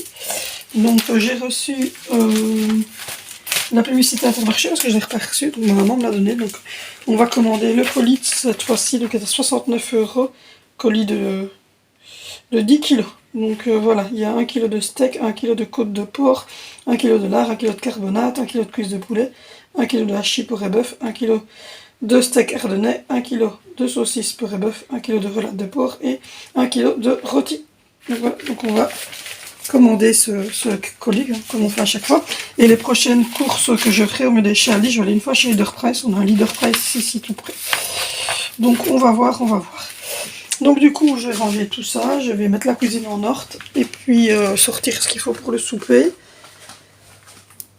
[SPEAKER 1] Donc j'ai reçu la publicité Intermarché parce que je l'ai pas reçue, donc ma maman me l'a donné. Donc on va commander le colis cette fois-ci, donc à 69 €, colis de 10 kg. Donc voilà, il y a 1 kg de steak, 1 kg de côte de porc, 1 kg de lard, 1 kg de carbonate, 1 kg de cuisse de poulet, 1 kg de hachis pour bœuf, 1 kg de steak ardennais, 1 kg de saucisse pour bœuf, 1 kg de relade de porc et 1 kg de rôti. Donc voilà, donc on va commander ce colis, hein, comme on fait à chaque fois. Et les prochaines courses que je ferai au mieux des chez Aldi, je vais aller une fois chez Leader Price. On a un Leader Price ici tout près. Donc on va voir. Donc du coup, je vais ranger tout ça, je vais mettre la cuisine en ordre, et puis sortir ce qu'il faut pour le souper.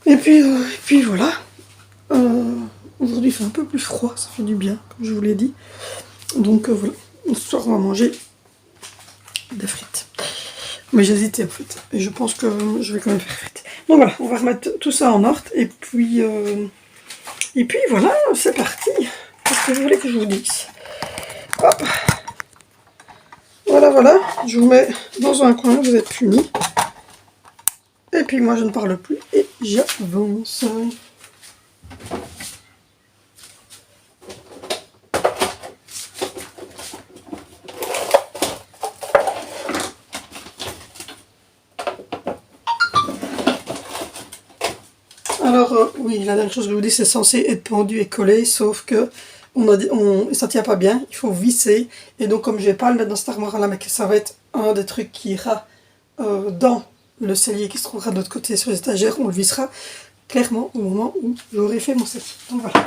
[SPEAKER 1] Et puis voilà. Aujourd'hui, il fait un peu plus froid, ça fait du bien, comme je vous l'ai dit. Donc voilà, ce soir, on va manger des frites. Mais j'hésitais en fait, et je pense que je vais quand même faire frites. Donc voilà, on va remettre tout ça en ordre, et puis voilà, c'est parti. Qu'est-ce que vous voulez que je vous dise? Hop. Voilà, je vous mets dans un coin, vous êtes punis. Et puis moi, je ne parle plus, et j'avance. Alors, oui, la dernière chose que je vous dis, c'est censé être pendu et collé, sauf que ça tient pas bien, il faut visser. Et donc, comme je vais pas le mettre dans cette armoire-là, mais que ça va être un des trucs qui ira dans le cellier qui se trouvera de l'autre côté sur les étagères, on le vissera clairement au moment où j'aurai fait mon cellier. Donc voilà.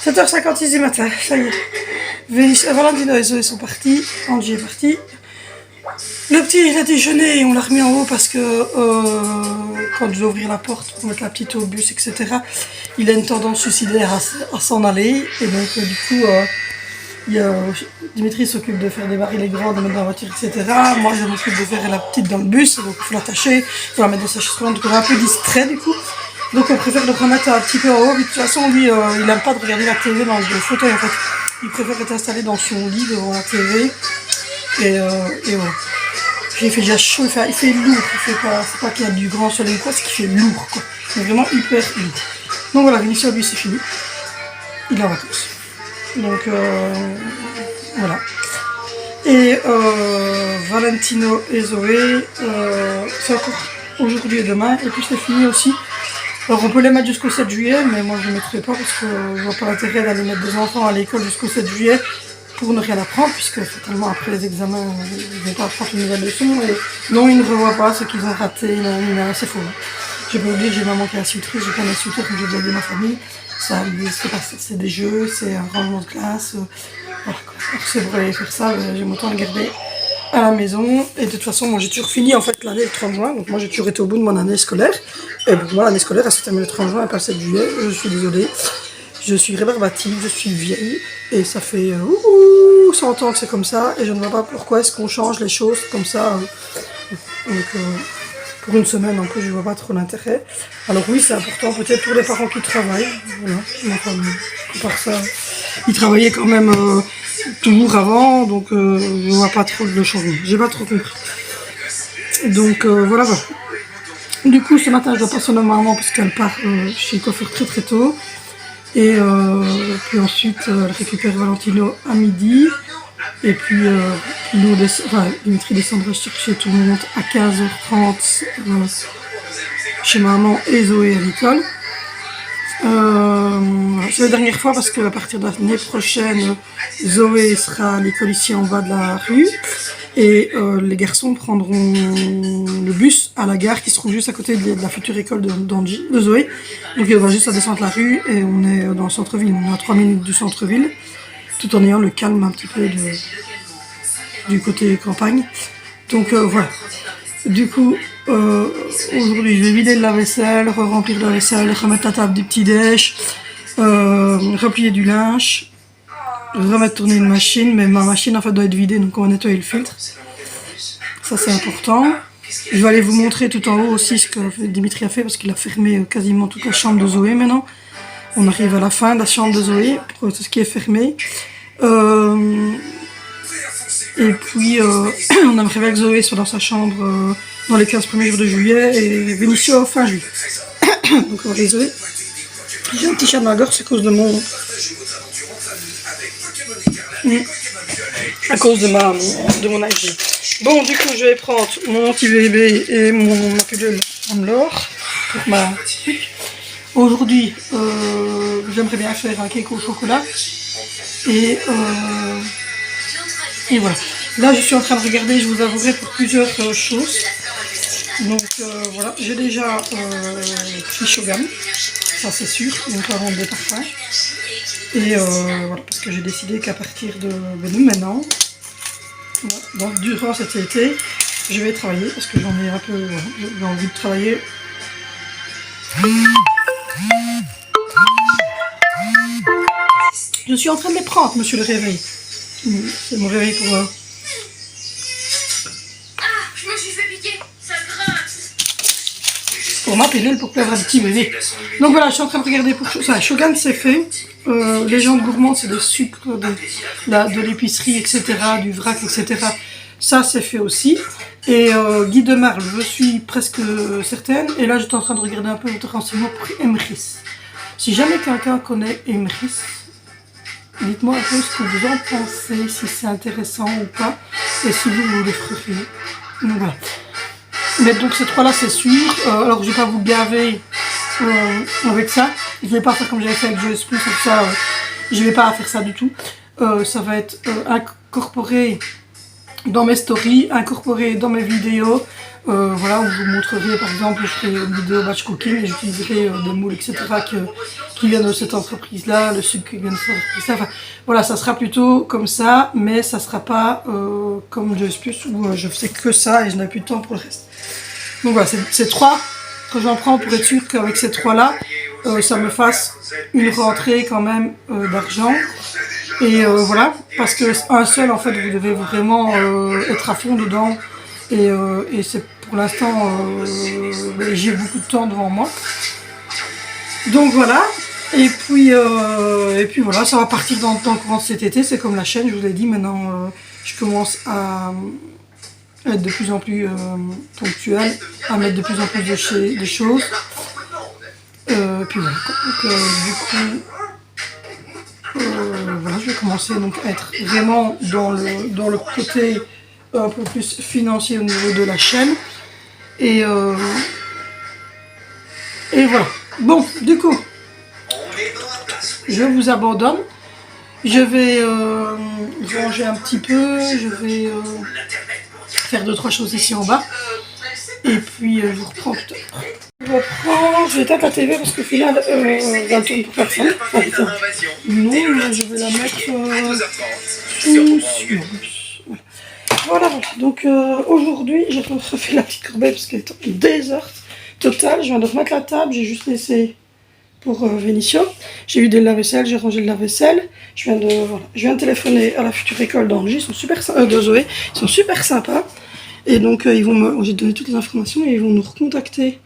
[SPEAKER 1] 7h56 du matin, ça y est. Valentino et Zoé sont partis, Angie est parti. Le petit il a déjeuné et on l'a remis en haut parce que quand je vais ouvrir la porte pour mettre la petite au bus, etc., il a une tendance suicidaire à s'en aller. Et donc Dimitri s'occupe de faire démarrer les grands, de mettre dans la voiture, etc. Moi je m'occupe de faire la petite dans le bus, donc il faut l'attacher, il faut la mettre dans sa chaise roulante, donc on est un peu distrait du coup. Donc on préfère le remettre un petit peu en haut, mais de toute façon lui il n'aime pas de regarder la TV dans le fauteuil en fait. Il préfère être installé dans son lit devant la TV. Et voilà. Il fait déjà chaud, il fait lourd, c'est pas qu'il y a du grand soleil ou quoi, c'est qu'il fait lourd quoi. Mais vraiment hyper lourd. Donc voilà, l'émission lui c'est fini. Il est en vacances. Donc voilà. Et Valentino et Zoé, c'est encore aujourd'hui et demain, et puis c'est fini aussi. Alors on peut les mettre jusqu'au 7 juillet, mais moi je ne les mettrai pas parce que je vois pas l'intérêt d'aller mettre des enfants à l'école jusqu'au 7 juillet. Pour ne rien apprendre, puisque fatalement après les examens, ils ne vont pas apprendre une nouvelle leçon, et non, ils ne revoient pas ce qu'ils ont raté, c'est faux. J'ai pas oublié que j'ai maman qui est institutrice, j'ai pas d'instituteur, comme j'ai déjà dit à ma famille, c'est des jeux, c'est un rangement de classe, voilà quoi. Alors c'est pour aller faire ça, j'aime autant le garder à la maison, et de toute façon, moi j'ai toujours fini en fait l'année le 30 juin, donc moi j'ai toujours été au bout de mon année scolaire, et pour moi l'année scolaire elle se termine le 30 juin et pas le 7 juillet, je suis désolée. Je suis rébarbative, je suis vieille, et ça fait 100 ans que c'est comme ça, et je ne vois pas pourquoi est-ce qu'on change les choses comme ça. Donc, pour une semaine en plus, je ne vois pas trop l'intérêt. Alors oui, c'est important peut-être pour les parents qui travaillent, voilà. Enfin, à part ça, ils travaillaient quand même toujours avant, donc je ne vois pas trop le changement. J'ai pas trop compris. Donc voilà. Du coup, ce matin, je dois passer à maman parce qu'elle part chez le coiffeur très très tôt. Et puis ensuite, elle récupère Valentino à midi. Et puis, Dimitri descendra chercher tout le monde à 15h30 chez maman et Zoé à l'école. C'est la dernière fois parce qu'à partir de l'année prochaine, Zoé sera à l'école ici en bas de la rue. Et les garçons prendront le bus à la gare qui se trouve juste à côté de la future école de Zoé. Donc il va juste à descendre la rue et on est dans le centre-ville. On est à 3 minutes du centre-ville, tout en ayant le calme un petit peu du côté campagne. Donc voilà. Du coup, aujourd'hui je vais vider le lave-vaisselle, remplir la vaisselle, remettre la table du petit-déj, replier du linge. Remettre tourner une machine, mais ma machine en fait doit être vidée, donc on va nettoyer le filtre. Ça c'est important. Je vais aller vous montrer tout en haut aussi ce que Dimitri a fait, parce qu'il a fermé quasiment toute la chambre de Zoé maintenant. On arrive à la fin de la chambre de Zoé, pour tout ce qui est fermé. Et puis on aimerait bien que Zoé soit dans sa chambre dans les 15 premiers jours de juillet et Vénicio fin juillet. Donc on va aller Zoé. J'ai un petit chat dans la gorge, c'est à cause de mon... à cause de mon âge. Bon, du coup, je vais prendre mon anti-bébé et ma pilule Amlor pour ma truc. Aujourd'hui, j'aimerais bien faire un cake au chocolat. Et voilà. Là, je suis en train de regarder, je vous avouerai, pour plusieurs choses. Donc voilà, j'ai déjà pris Shogun, ça c'est sûr, donc on va vendre des parfums. Et voilà, parce que j'ai décidé qu'à partir de maintenant, donc durant cet été, je vais travailler parce que j'en ai un peu, j'ai envie de travailler. Je suis en train de les prendre, monsieur le réveil. C'est mon réveil pour...
[SPEAKER 3] je me suis fait piquer, ça grince.
[SPEAKER 1] Pour ma pilule pour plaire à des petits bébés. Donc voilà, je suis en train de regarder pour ça. Shogun c'est fait. Légende gourmande, c'est des sucres, de l'épicerie, etc., du vrac, etc. Ça c'est fait aussi. Et Guy de Marle, je suis presque certaine. Et là, j'étais en train de regarder un peu votre renseignement pour Emrys. Si jamais quelqu'un connaît Emrys, dites-moi un peu ce que vous en pensez, si c'est intéressant ou pas, et si vous le feriez. Donc voilà. Mais donc ces trois-là, c'est sûr. Alors je vais pas vous gaver avec ça. Je vais pas faire comme j'avais fait avec Joyce Plus, tout ça. Je vais pas faire ça du tout. Ça va être incorporé dans mes stories, incorporé dans mes vidéos. voilà, où je vous montrerai, par exemple, je ferai une vidéo batch cooking et j'utiliserai des moules, etc. qui viennent de cette entreprise-là, le sucre qui vient de cette entreprise-là. Enfin, voilà, ça sera plutôt comme ça, mais ça sera pas comme Joyce Plus où je faisais que ça et je n'ai plus de temps pour le reste. Donc voilà, c'est 3 que j'en prends pour être sûr qu'avec ces 3-là, ça me fasse une rentrée quand même d'argent. Et voilà, parce que un seul, en fait, vous devez vraiment être à fond dedans. Et c'est pour l'instant, j'ai beaucoup de temps devant moi. Donc voilà. Et puis voilà, ça va partir dans le courant de cet été. C'est comme la chaîne, je vous l'ai dit. Maintenant, je commence à être de plus en plus ponctuelle, à mettre de plus en plus de choses. Puis voilà. Donc, du coup, voilà, je vais commencer donc à être vraiment dans le côté un peu plus financier au niveau de la chaîne. Et voilà. Bon, du coup, je vous abandonne. Je vais ranger un petit peu. Je vais faire 2-3 choses ici en bas. Et puis, je vous reprends tout à l'heure. Je vais éteindre la TV parce qu'au final, va tourner pour personne. Non, je vais la mettre sous silence. Voilà. Donc aujourd'hui, j'ai refait la petite corbeille parce qu'elle est en désordre total. Je viens de remettre la table, j'ai juste laissé pour Vénition. J'ai eu des lave-vaisselle, j'ai rangé le lave-vaisselle. Je viens de téléphoner à la future école d'Angie, ils sont super de Zoé, ils sont super sympas. Et donc j'ai donné toutes les informations et ils vont nous recontacter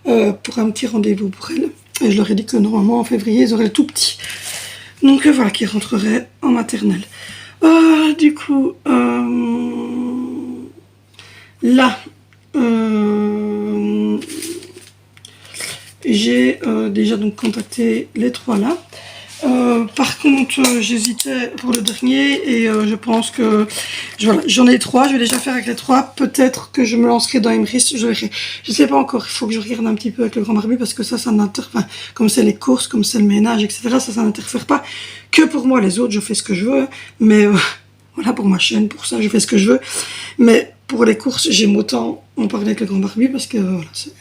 [SPEAKER 1] pour un petit rendez-vous pour elle. Et je leur ai dit que normalement en février ils auraient le tout petit. Donc voilà, qui rentrerait en maternelle. Du coup, là, j'ai déjà donc contacté les 3 là. Par contre, j'hésitais pour le dernier et je pense que voilà, j'en ai 3, je vais déjà faire avec les 3. Peut-être que je me lancerai dans Emrys, je verrai. Je sais pas encore, il faut que je regarde un petit peu avec le grand barbu parce que ça n'interfère, enfin, comme c'est les courses, comme c'est le ménage, etc. Ça n'interfère pas que pour moi. Les autres, je fais ce que je veux, mais voilà, pour ma chaîne, pour ça, je fais ce que je veux. Mais pour les courses, j'aime autant en parler avec le grand barbu parce que voilà, c'est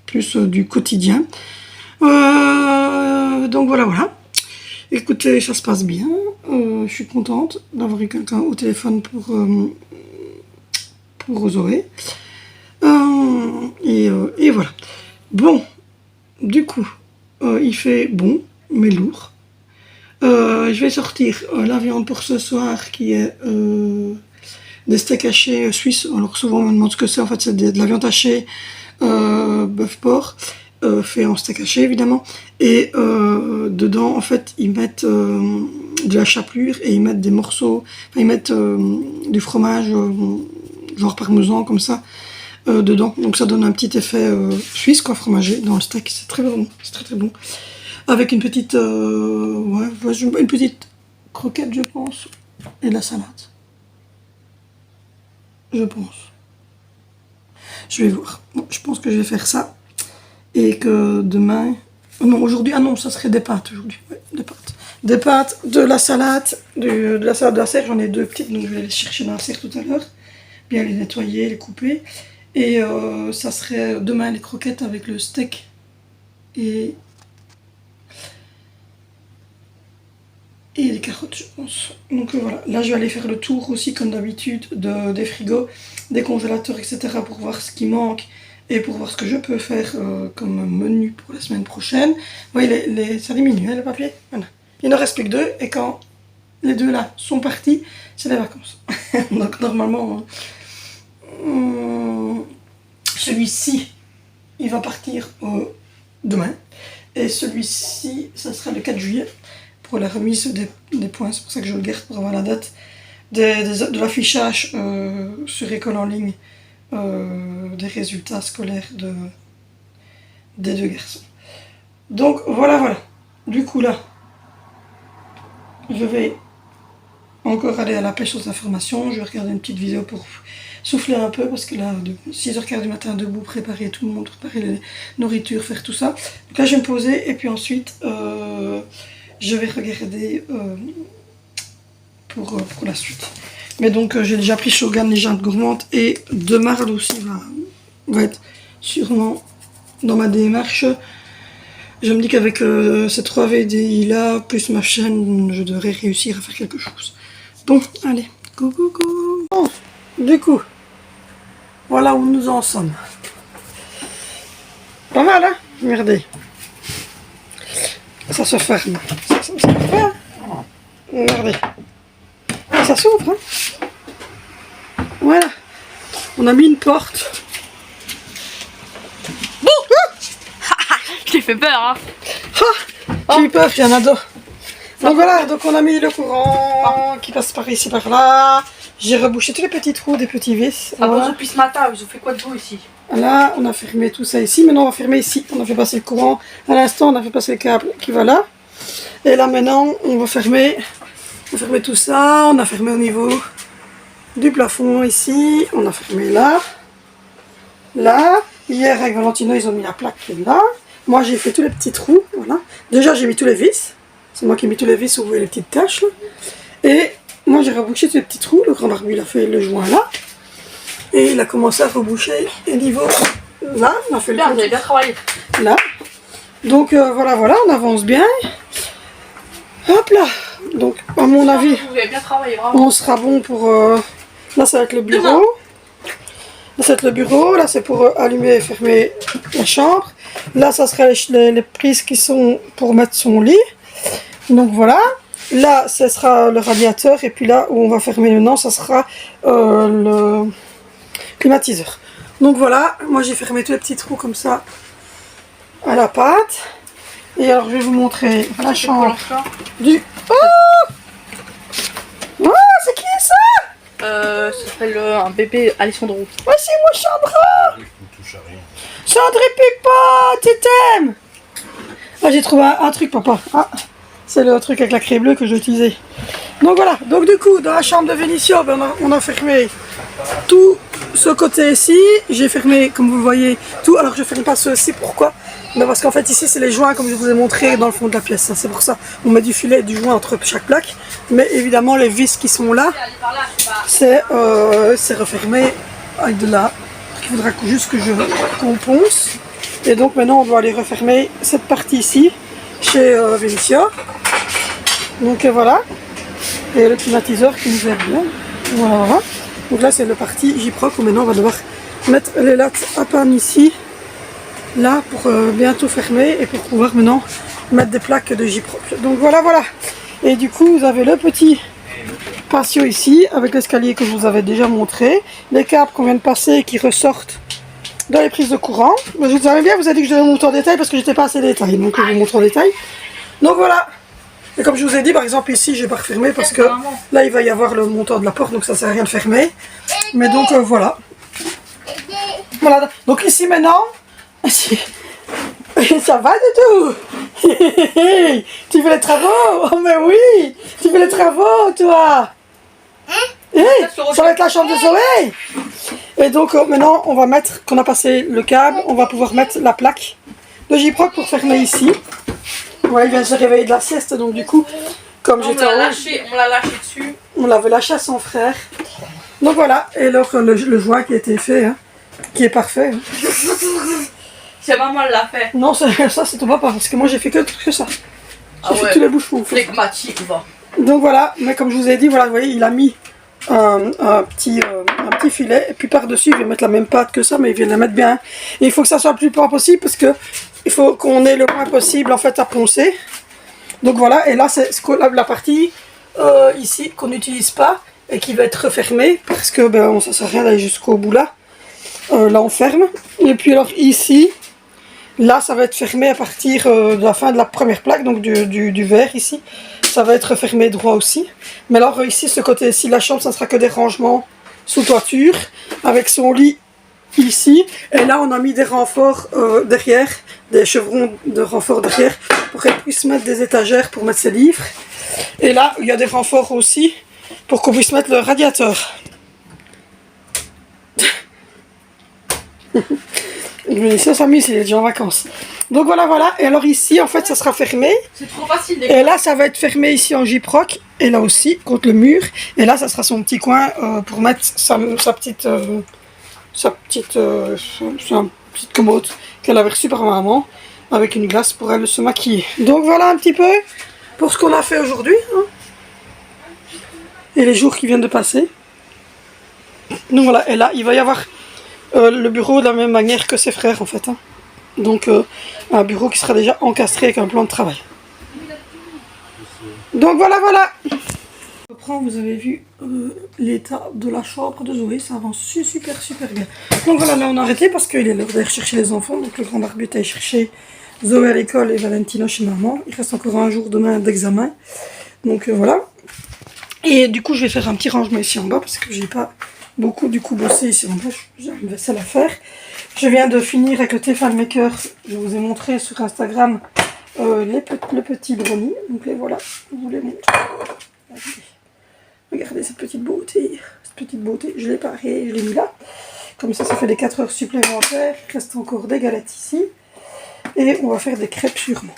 [SPEAKER 1] plus du quotidien. Donc voilà. Écoutez, ça se passe bien. Je suis contente d'avoir eu quelqu'un au téléphone pour Zoé. Et voilà. Bon, du coup, il fait bon, mais lourd. Je vais sortir la viande pour ce soir qui est des steaks hachés suisses. Alors souvent on me demande ce que c'est. En fait, c'est de la viande hachée bœuf porc. Fait en steak haché évidemment, et dedans en fait ils mettent de la chapelure et ils mettent des morceaux, enfin ils mettent du fromage genre parmesan comme ça dedans, donc ça donne un petit effet suisse quoi, fromagé dans le steak. C'est très bon, c'est très bon, avec une petite une petite croquette je pense, et de la salade, je pense. Je vais voir. Bon, je pense que je vais faire ça. Et que demain... Non, aujourd'hui... Ah non, ça serait des pâtes aujourd'hui. Ouais, des pâtes. Des pâtes, de la salade, de la salade de la serre. J'en ai 2 petites, donc je vais les chercher dans la serre tout à l'heure. Bien les nettoyer, les couper. Et ça serait demain les croquettes avec le steak. Et les carottes, je pense. Donc voilà. Là, je vais aller faire le tour aussi, comme d'habitude, des frigos, des congélateurs, etc. pour voir ce qui manque. Et pour voir ce que je peux faire comme menu pour la semaine prochaine. Vous voyez, ça diminue, hein, le papier. Voilà. Il ne reste plus que 2. Et quand les 2 là sont partis, c'est les vacances. Donc normalement, celui-ci, il va partir demain. Et celui-ci, ça sera le 4 juillet pour la remise des points. C'est pour ça que je le garde pour avoir la date de l'affichage sur École en ligne. Des résultats scolaires des 2 garçons. Donc voilà. Du coup là, je vais encore aller à la pêche aux informations. Je vais regarder une petite vidéo pour souffler un peu parce que là, de 6h15 du matin debout, préparer tout le monde, préparer les nourritures, faire tout ça. Donc là, je vais me poser et puis ensuite, je vais regarder pour la suite. Mais donc j'ai déjà pris Shogun, les jantes gourmandes, et demain aussi va être sûrement dans ma démarche. Je me dis qu'avec ces 3 VDI là, plus ma chaîne, je devrais réussir à faire quelque chose. Bon, allez, coucou. Bon, du coup, voilà où nous en sommes. Pas mal, hein? Regardez. Ça se ferme. Ça fait, hein? Regardez. Ça s'ouvre, hein? Voilà. On a mis une porte.
[SPEAKER 4] Je t'ai fait peur, hein.
[SPEAKER 1] J'ai eu peur, il y en a deux. Donc voilà, donc on a mis le courant qui passe par ici, par là. J'ai rebouché tous les petits trous des petits vis.
[SPEAKER 4] Ah bon,
[SPEAKER 1] Voilà.
[SPEAKER 4] depuis ce matin, ils ont fait quoi de beau ici?
[SPEAKER 1] Là, on a fermé tout ça ici. Maintenant, on va fermer ici. On a fait passer le courant. À l'instant, on a fait passer le câble qui va là. Et là, maintenant, on va fermer tout ça. On a fermé au niveau du plafond ici. On a fermé là. Là. Hier, avec Valentino, ils ont mis la plaque qui est là. Moi, j'ai fait tous les petits trous. Voilà. Déjà, j'ai mis tous les vis. C'est moi qui ai mis tous les vis où vous voyez les petites taches. Là. Et moi, j'ai rebouché tous les petits trous. Le grand barbu, il a fait le joint là. Et il a commencé à reboucher au niveau là. On a fait
[SPEAKER 4] Bien,
[SPEAKER 1] le
[SPEAKER 4] vous avez bien travaillé.
[SPEAKER 1] là. Donc voilà, on avance bien. Hop là. Donc, à mon avis,
[SPEAKER 4] Vous avez bien travaillé, vraiment.
[SPEAKER 1] on sera bon pour... Là, ça va être le bureau. Là, ça va être le bureau. Là, c'est pour allumer et fermer la chambre. Là, ça sera les prises qui sont pour mettre son lit. Donc voilà. Là, ce sera le radiateur. Et puis là, où on va fermer maintenant, ça sera le climatiseur. Donc voilà. Moi, j'ai fermé tous les petits trous comme ça à la pâte. Et alors, je vais vous montrer la chambre du... Oh, oh, c'est qui ça?
[SPEAKER 4] Ça s'appelle un bébé Alessandro.
[SPEAKER 1] Oh, c'est moi, Chandra.
[SPEAKER 2] Ne touche à rien.
[SPEAKER 1] Chandra Pépin, tu t'aimes? Ah, j'ai trouvé un truc, papa. Ah, c'est le truc avec la craie bleue que j'ai utilisé. Donc voilà. Donc du coup, dans la chambre de Vénitia, ben, on a fermé tout ce côté ici. J'ai fermé, comme vous le voyez, tout. Alors je ne ferme pas ceci. Pourquoi? Ben, parce qu'en fait ici c'est les joints comme je vous ai montré dans le fond de la pièce. C'est pour ça on met du filet et du joint entre chaque plaque. Mais évidemment les vis qui sont là, c'est refermé avec de là. Il faudra juste que qu'on ponce. Et donc maintenant on doit aller refermer cette partie ici chez Vénitia. Donc voilà. Et le climatiseur qui nous aide bien. Voilà. Donc là c'est le parti Gyproc où maintenant on va devoir mettre les lattes à panne ici. Là pour bientôt fermer et pour pouvoir maintenant mettre des plaques de Gyproc. Donc voilà. Et du coup vous avez le petit patio ici avec l'escalier que je vous avais déjà montré. Les câbles qu'on vient de passer et qui ressortent dans les prises de courant. Mais je vous avais bien, vous avez dit que je devais vous montrer en détail parce que j'étais pas assez détail. Donc je vous montre en détail. Donc voilà. Et comme je vous ai dit, par exemple ici je vais pas refermer parce que là il va y avoir le montant de la porte donc ça sert à rien de fermer. Mais donc voilà. Voilà. Donc ici maintenant. Ça va du tout? Tu fais les travaux? Oh mais oui! Tu fais les travaux toi? Ça va être la chambre de Zoé! Et donc maintenant on va mettre, qu'on a passé le câble, on va pouvoir mettre la plaque de Gyproc pour fermer ici. Ouais, il vient de se réveiller de la sieste donc du coup, comme j'étais en haut,
[SPEAKER 4] On l'a lâché dessus.
[SPEAKER 1] on l'avait lâché à son frère. Donc voilà, et alors le joint qui a été fait, hein, qui est parfait. Hein.
[SPEAKER 4] C'est maman l'a fait.
[SPEAKER 1] Non, ça c'est ton papa, parce que moi j'ai fait que ça. J'ai fait
[SPEAKER 4] ouais.
[SPEAKER 1] tous les bouchons.
[SPEAKER 4] Flegmatique, va.
[SPEAKER 1] Donc voilà, mais comme je vous ai dit, voilà, vous voyez, il a mis un petit filet, et puis par-dessus, il vient mettre la même pâte que ça, mais il vient la mettre bien. Et il faut que ça soit le plus propre possible, parce que il faut qu'on ait le moins possible, en fait, à poncer. Donc voilà, et là, c'est la partie ici qu'on n'utilise pas, et qui va être refermée, parce que ben, ça sert à rien d'aller jusqu'au bout là. Là, on ferme. Et puis alors ici, là, ça va être fermé à partir de la fin de la première plaque, donc du verre ici. Ça va être fermé droit aussi. Mais alors ici, ce côté-ci, la chambre, ça sera que des rangements sous toiture, avec son lit ici. Et là, on a mis des renforts derrière, des chevrons de renfort derrière, pour qu'elle puisse mettre des étagères pour mettre ses livres. Et là, il y a des renforts aussi, pour qu'on puisse mettre le radiateur. Ça s'amuse, il est déjà en vacances. Donc voilà. Et alors ici, en fait, ça sera fermé.
[SPEAKER 4] C'est trop facile.
[SPEAKER 1] Et là, ça va être fermé ici en Gyproc. Et là aussi, contre le mur. Et là, ça sera son petit coin pour mettre sa petite sa petite commode qu'elle avait reçue par ma maman, avec une glace pour elle se maquiller. Donc voilà un petit peu pour ce qu'on a fait aujourd'hui, hein, et les jours qui viennent de passer. Donc voilà, et là il va y avoir le bureau de la même manière que ses frères en fait, hein. Donc un bureau qui sera déjà encastré avec un plan de travail. Donc voilà, voilà. Je reprends, vous avez vu l'état de la chambre de Zoé, ça avance super bien. Donc voilà, là on a arrêté parce qu'il est l'heure d'aller chercher les enfants. Donc le grand barbu est allé chercher Zoé à l'école et Valentino chez maman. Il reste encore un jour demain d'examen. Donc voilà. Et du coup je vais faire un petit rangement ici en bas parce que j'ai pas beaucoup du coup bossé ici en bas. J'ai une vaisselle à faire. Je viens de finir avec le Tefal Maker. Je vous ai montré sur Instagram le petit brownie. Donc les voilà, je vous les montre. Regardez cette petite beauté. Je l'ai paré, je l'ai mis là. Comme ça fait des 4 heures supplémentaires. Il reste encore des galettes ici. Et on va faire des crêpes sûrement.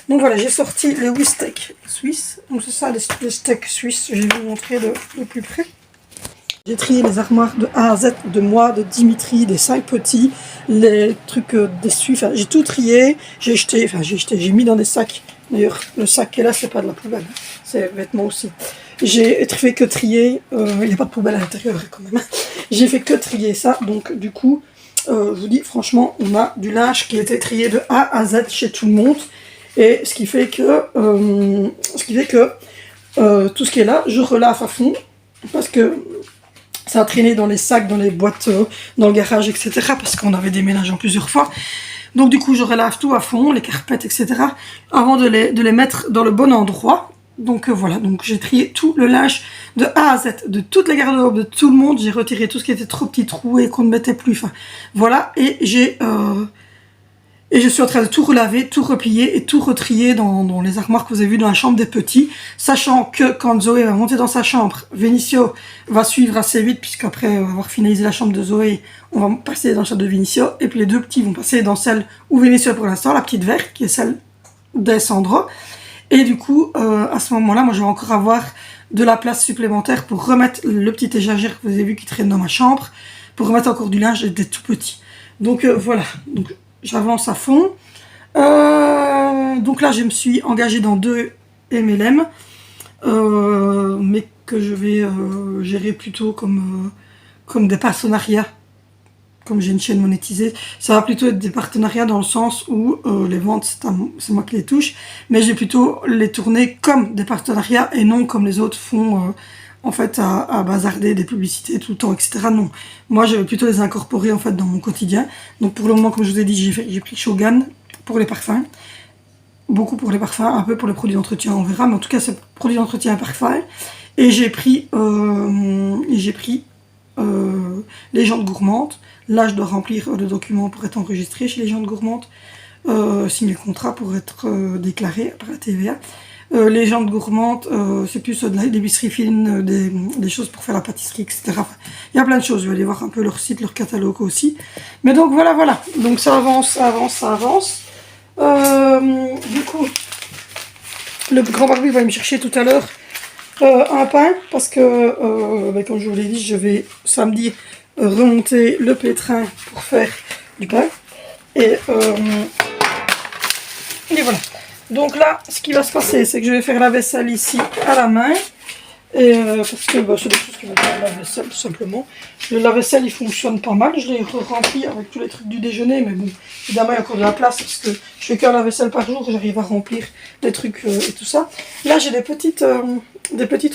[SPEAKER 1] Donc voilà, j'ai sorti les 8 steaks suisses. Donc c'est ça, les steaks suisses. Je vais vous montrer de plus près. J'ai trié les armoires de A à Z, de moi, de Dimitri, des 5 petits, les trucs déçus. Enfin, j'ai tout trié. J'ai mis dans des sacs. D'ailleurs, le sac qui est là, c'est pas de la poubelle. C'est vêtements aussi. J'ai fait que trier. Il n'y a pas de poubelle à l'intérieur quand même. J'ai fait que trier ça. Donc du coup, je vous dis franchement, on a du linge qui a été trié de A à Z chez tout le monde. Et ce qui fait que, tout ce qui est là, je relave à fond. Parce que ça a traîné dans les sacs, dans les boîtes, dans le garage, etc. Parce qu'on avait déménagé en plusieurs fois. Donc du coup, je relave tout à fond, les carpettes, etc. Avant de les mettre dans le bon endroit. Donc voilà, donc j'ai trié tout le linge de A à Z, de toutes les garde-robes, de tout le monde. J'ai retiré tout ce qui était trop petit, troué, qu'on ne mettait plus. Enfin, voilà, et je suis en train de tout relaver, tout replier et tout retrier dans les armoires que vous avez vues dans la chambre des petits. Sachant que quand Zoé va monter dans sa chambre, Vinicio va suivre assez vite, puisqu'après avoir finalisé la chambre de Zoé, on va passer dans la chambre de Vinicio. Et puis les deux petits vont passer dans celle où Vinicio est pour l'instant, la petite verte, qui est celle d'Alessandro. Et du coup, à ce moment-là, moi je vais encore avoir de la place supplémentaire pour remettre le petit étagère que vous avez vu qui traîne dans ma chambre, pour remettre encore du linge des tout petits. Donc voilà, donc j'avance à fond. Donc là, je me suis engagée dans 2 MLM, mais que je vais gérer plutôt comme des partenariats. Comme j'ai une chaîne monétisée, ça va plutôt être des partenariats dans le sens où les ventes, c'est moi qui les touche, mais je vais plutôt les tourner comme des partenariats et non comme les autres font en fait à bazarder des publicités tout le temps, etc. Non, moi je vais plutôt les incorporer en fait dans mon quotidien. Donc pour le moment, comme je vous ai dit, j'ai pris Shogun pour les parfums, beaucoup pour les parfums, un peu pour les produits d'entretien, on verra, mais en tout cas c'est produits d'entretien et parfums. Et j'ai pris les jantes gourmandes. Là, je dois remplir le document pour être enregistré chez les jantes gourmandes, signer le contrat pour être déclaré par la TVA. Les jantes gourmandes, c'est plus de l'épicerie fine, des choses pour faire la pâtisserie, etc. Enfin, il y a plein de choses. Je vais aller voir un peu leur site, leur catalogue aussi. Mais donc voilà. Donc ça avance. Du coup, le grand barbu va me chercher tout à l'heure un pain parce que, comme je vous l'ai dit, je vais samedi remonter le pétrin pour faire du pain. Et voilà. Donc là, ce qui va se passer, c'est que je vais faire la vaisselle ici à la main. Et parce que c'est des choses qui vont faire la vaisselle tout simplement. Le lave-vaisselle il fonctionne pas mal. Je l'ai rempli avec tous les trucs du déjeuner. Mais bon, évidemment il y a encore de la place parce que je fais qu'un lave-vaisselle par jour. J'arrive à remplir des trucs et tout ça. Là j'ai des petites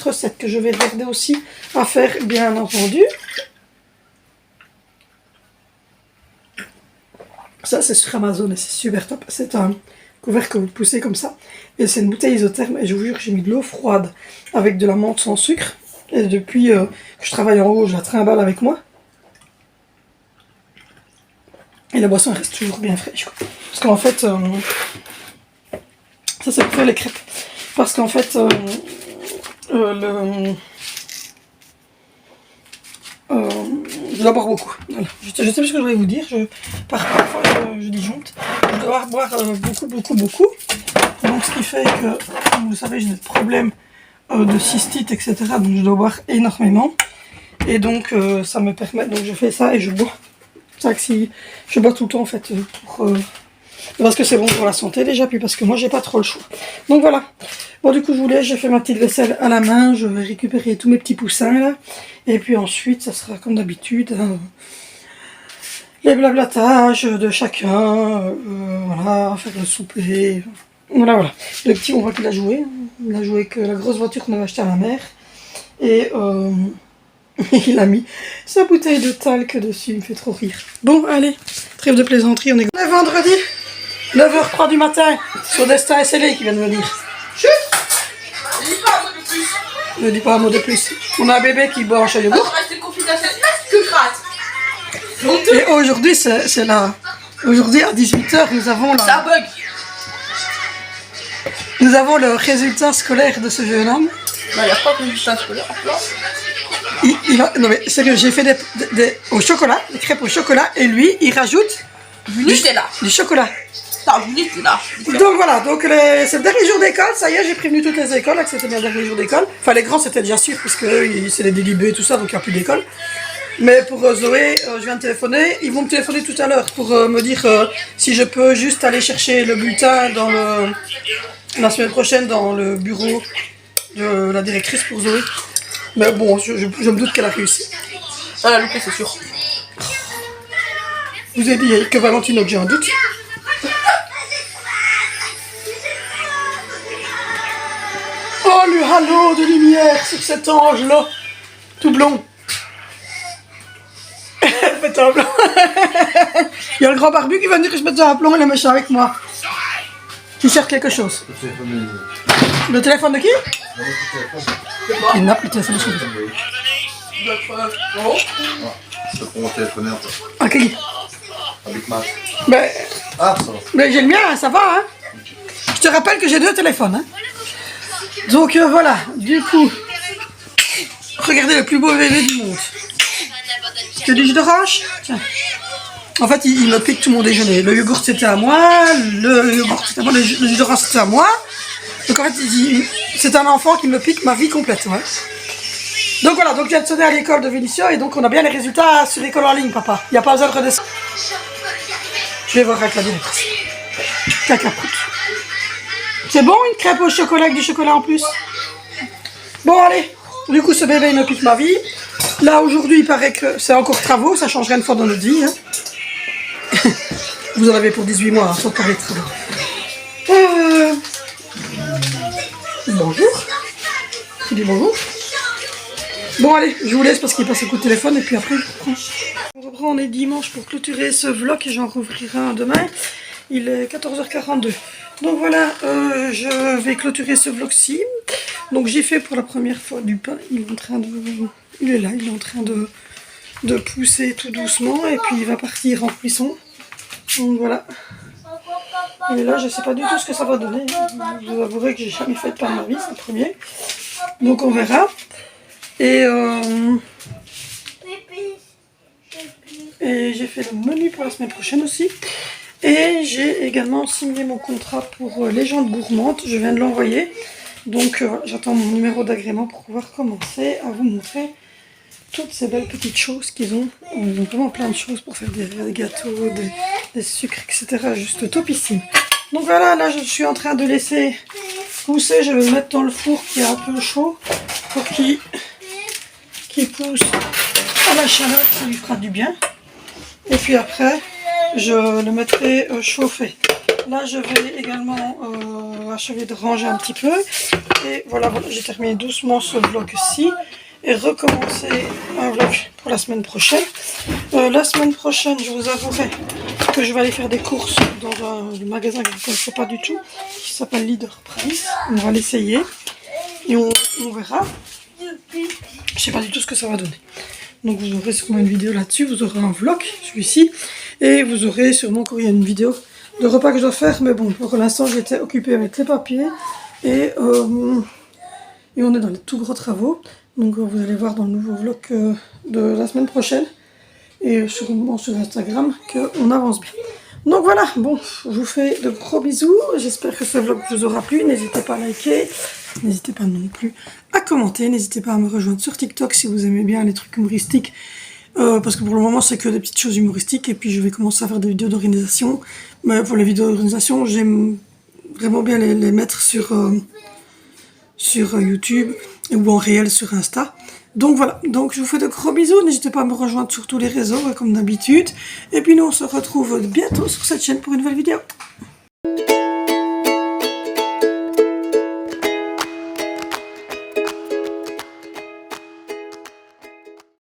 [SPEAKER 1] recettes que je vais regarder aussi à faire bien entendu. Ça c'est sur Amazon et c'est super top. C'est un couvercle que vous poussez comme ça. Et c'est une bouteille isotherme. Et je vous jure que j'ai mis de l'eau froide avec de la menthe sans sucre. Et depuis que je travaille en haut, je la trimballe avec moi. Et la boisson elle reste toujours bien fraîche, quoi. Parce qu'en fait, ça c'est pour faire les crêpes. Parce qu'en fait, je dois boire beaucoup. Voilà. Je sais plus ce que je voulais vous dire. Parfois, je disjoncte. Je dois boire beaucoup. Donc, ce qui fait que, comme vous savez, j'ai des problèmes de cystite, etc. Donc, je dois boire énormément. Et donc, ça me permet. Donc, je fais ça et je bois C'est ça que si je bois tout le temps en fait, parce que c'est bon pour la santé déjà, puis parce que moi j'ai pas trop le choix. Donc voilà. Bon du coup je vous laisse, j'ai fait ma petite vaisselle à la main, je vais récupérer tous mes petits poussins là. Et puis ensuite ça sera comme d'habitude, hein, les blablatages de chacun, voilà, faire le souper. Voilà, voilà. Le petit, on voit qu'il a joué. Hein. Il a joué avec la grosse voiture qu'on avait achetée à ma mère. Et il a mis sa bouteille de talc dessus, il me fait trop rire. Bon, allez, trêve de plaisanterie, on est... Le vendredi, 9h03 du matin, sur Destin SLA qui vient de venir. Chut! Ne dis pas un mot de plus. On a un bébé qui boit en chez yogourt. Et aujourd'hui, c'est là. Aujourd'hui, à 18h, nous avons la...
[SPEAKER 4] Ça bug.
[SPEAKER 1] Nous avons le résultat scolaire de ce jeune homme.
[SPEAKER 4] Il n'y a pas de résultat scolaire.
[SPEAKER 1] Non mais sérieux, j'ai fait au chocolat, des crêpes au chocolat, et lui, il rajoute du chocolat. Donc voilà, donc c'est le dernier jour d'école, ça y est, j'ai prévenu toutes les écoles là, que c'était bien le dernier jour d'école. Enfin les grands c'était déjà sûr, puisque c'est les délibés et tout ça, donc il n'y a plus d'école. Mais pour Zoé, je viens de téléphoner, ils vont me téléphoner tout à l'heure pour me dire si je peux juste aller chercher le bulletin la semaine prochaine dans le bureau de la directrice pour Zoé. Mais bon, je me doute qu'elle a réussi.
[SPEAKER 4] Elle a loupé, c'est sûr.
[SPEAKER 1] Vous avez dit que Valentino, que j'ai un doute. Oh, le halo de lumière sur cet ange-là, tout blond. Faites un blanc. Il y a le grand barbu qui va dire que je mette un plomb et le méchant avec moi. Qui cherche quelque chose. Le téléphone de qui? Il n'a plus le téléphone de son côté.
[SPEAKER 2] C'est pour mon téléphoner un peu.
[SPEAKER 1] Ok.
[SPEAKER 2] Avec Max.
[SPEAKER 1] Mais
[SPEAKER 2] Ah, ça va.
[SPEAKER 1] Mais j'ai le mien, ça va, hein. Je te rappelle que j'ai 2 téléphones, hein. Donc voilà, du coup, regardez le plus beau bébé du monde. C'est du jus d'orange. Tiens. En fait, il me pique tout mon déjeuner. Le yogourt c'était à moi, le jus d'orange c'était à moi. Donc en fait, c'est un enfant qui me pique ma vie complète, ouais. Donc voilà, donc je viens de sonner à l'école de Vénissieux et donc on a bien les résultats sur l'école en ligne, papa. Il n'y a pas besoin de redescendre. Je vais voir avec la directrice. Cacapoute. C'est bon une crêpe au chocolat avec du chocolat en plus? Bon allez, du coup ce bébé il me pique ma vie. Là aujourd'hui il paraît que c'est encore travaux, ça change rien de fort dans notre vie. Hein. Vous en avez pour 18 mois, hein, sans parler de travaux. Bonjour. Tu dis bonjour. Bon allez, je vous laisse parce qu'il passe un coup de téléphone et puis après je reprends. On reprend, on est dimanche pour clôturer ce vlog et j'en rouvrirai un demain. Il est 14h42. Donc voilà, je vais clôturer ce vlog-ci. Donc j'ai fait pour la première fois du pain. Il est en train de... Il est là, il est en train de pousser tout doucement et puis il va partir en cuisson. Donc voilà. Et là, je ne sais pas du tout ce que ça va donner. Je vous avouerai que j'ai jamais fait de pain de ma vie, c'est le premier. Donc on verra. Et j'ai fait le menu pour la semaine prochaine aussi. Et j'ai également signé mon contrat pour Légende Gourmande. Je viens de l'envoyer. Donc j'attends mon numéro d'agrément pour pouvoir commencer à vous montrer toutes ces belles petites choses qu'ils ont. Ils ont vraiment plein de choses pour faire des gâteaux, des sucres, etc. Juste topissime. Donc voilà, là je suis en train de laisser pousser. Je vais le mettre dans le four qui est un peu chaud pour qu'il pousse à la chaleur. Ça lui fera du bien. Et puis après, je le mettrai chauffer. Là, je vais également achever de ranger un petit peu. Et voilà, j'ai terminé doucement ce vlog-ci. Et recommencer un vlog pour la semaine prochaine. La semaine prochaine, je vous avouerai que je vais aller faire des courses dans un magasin que je ne connaissais pas du tout, qui s'appelle Leader Price. On va l'essayer et on verra. Je ne sais pas du tout ce que ça va donner. Donc vous aurez sûrement une vidéo là-dessus, vous aurez un vlog, celui-ci, et vous aurez sûrement encore une vidéo de repas que je dois faire, mais bon, pour l'instant j'étais occupée avec les papiers, et on est dans les tout gros travaux, donc vous allez voir dans le nouveau vlog de la semaine prochaine, et sûrement sur Instagram, qu'on avance bien. Donc voilà, bon, je vous fais de gros bisous, j'espère que ce vlog vous aura plu, n'hésitez pas à liker, n'hésitez pas non plus à commenter, n'hésitez pas à me rejoindre sur TikTok si vous aimez bien les trucs humoristiques parce que pour le moment c'est que des petites choses humoristiques et puis je vais commencer à faire des vidéos d'organisation. Mais pour les vidéos d'organisation, j'aime vraiment bien les mettre sur YouTube ou en réel sur Insta. Donc voilà, donc je vous fais de gros bisous, n'hésitez pas à me rejoindre sur tous les réseaux comme d'habitude. Et puis nous on se retrouve bientôt sur cette chaîne pour une nouvelle vidéo.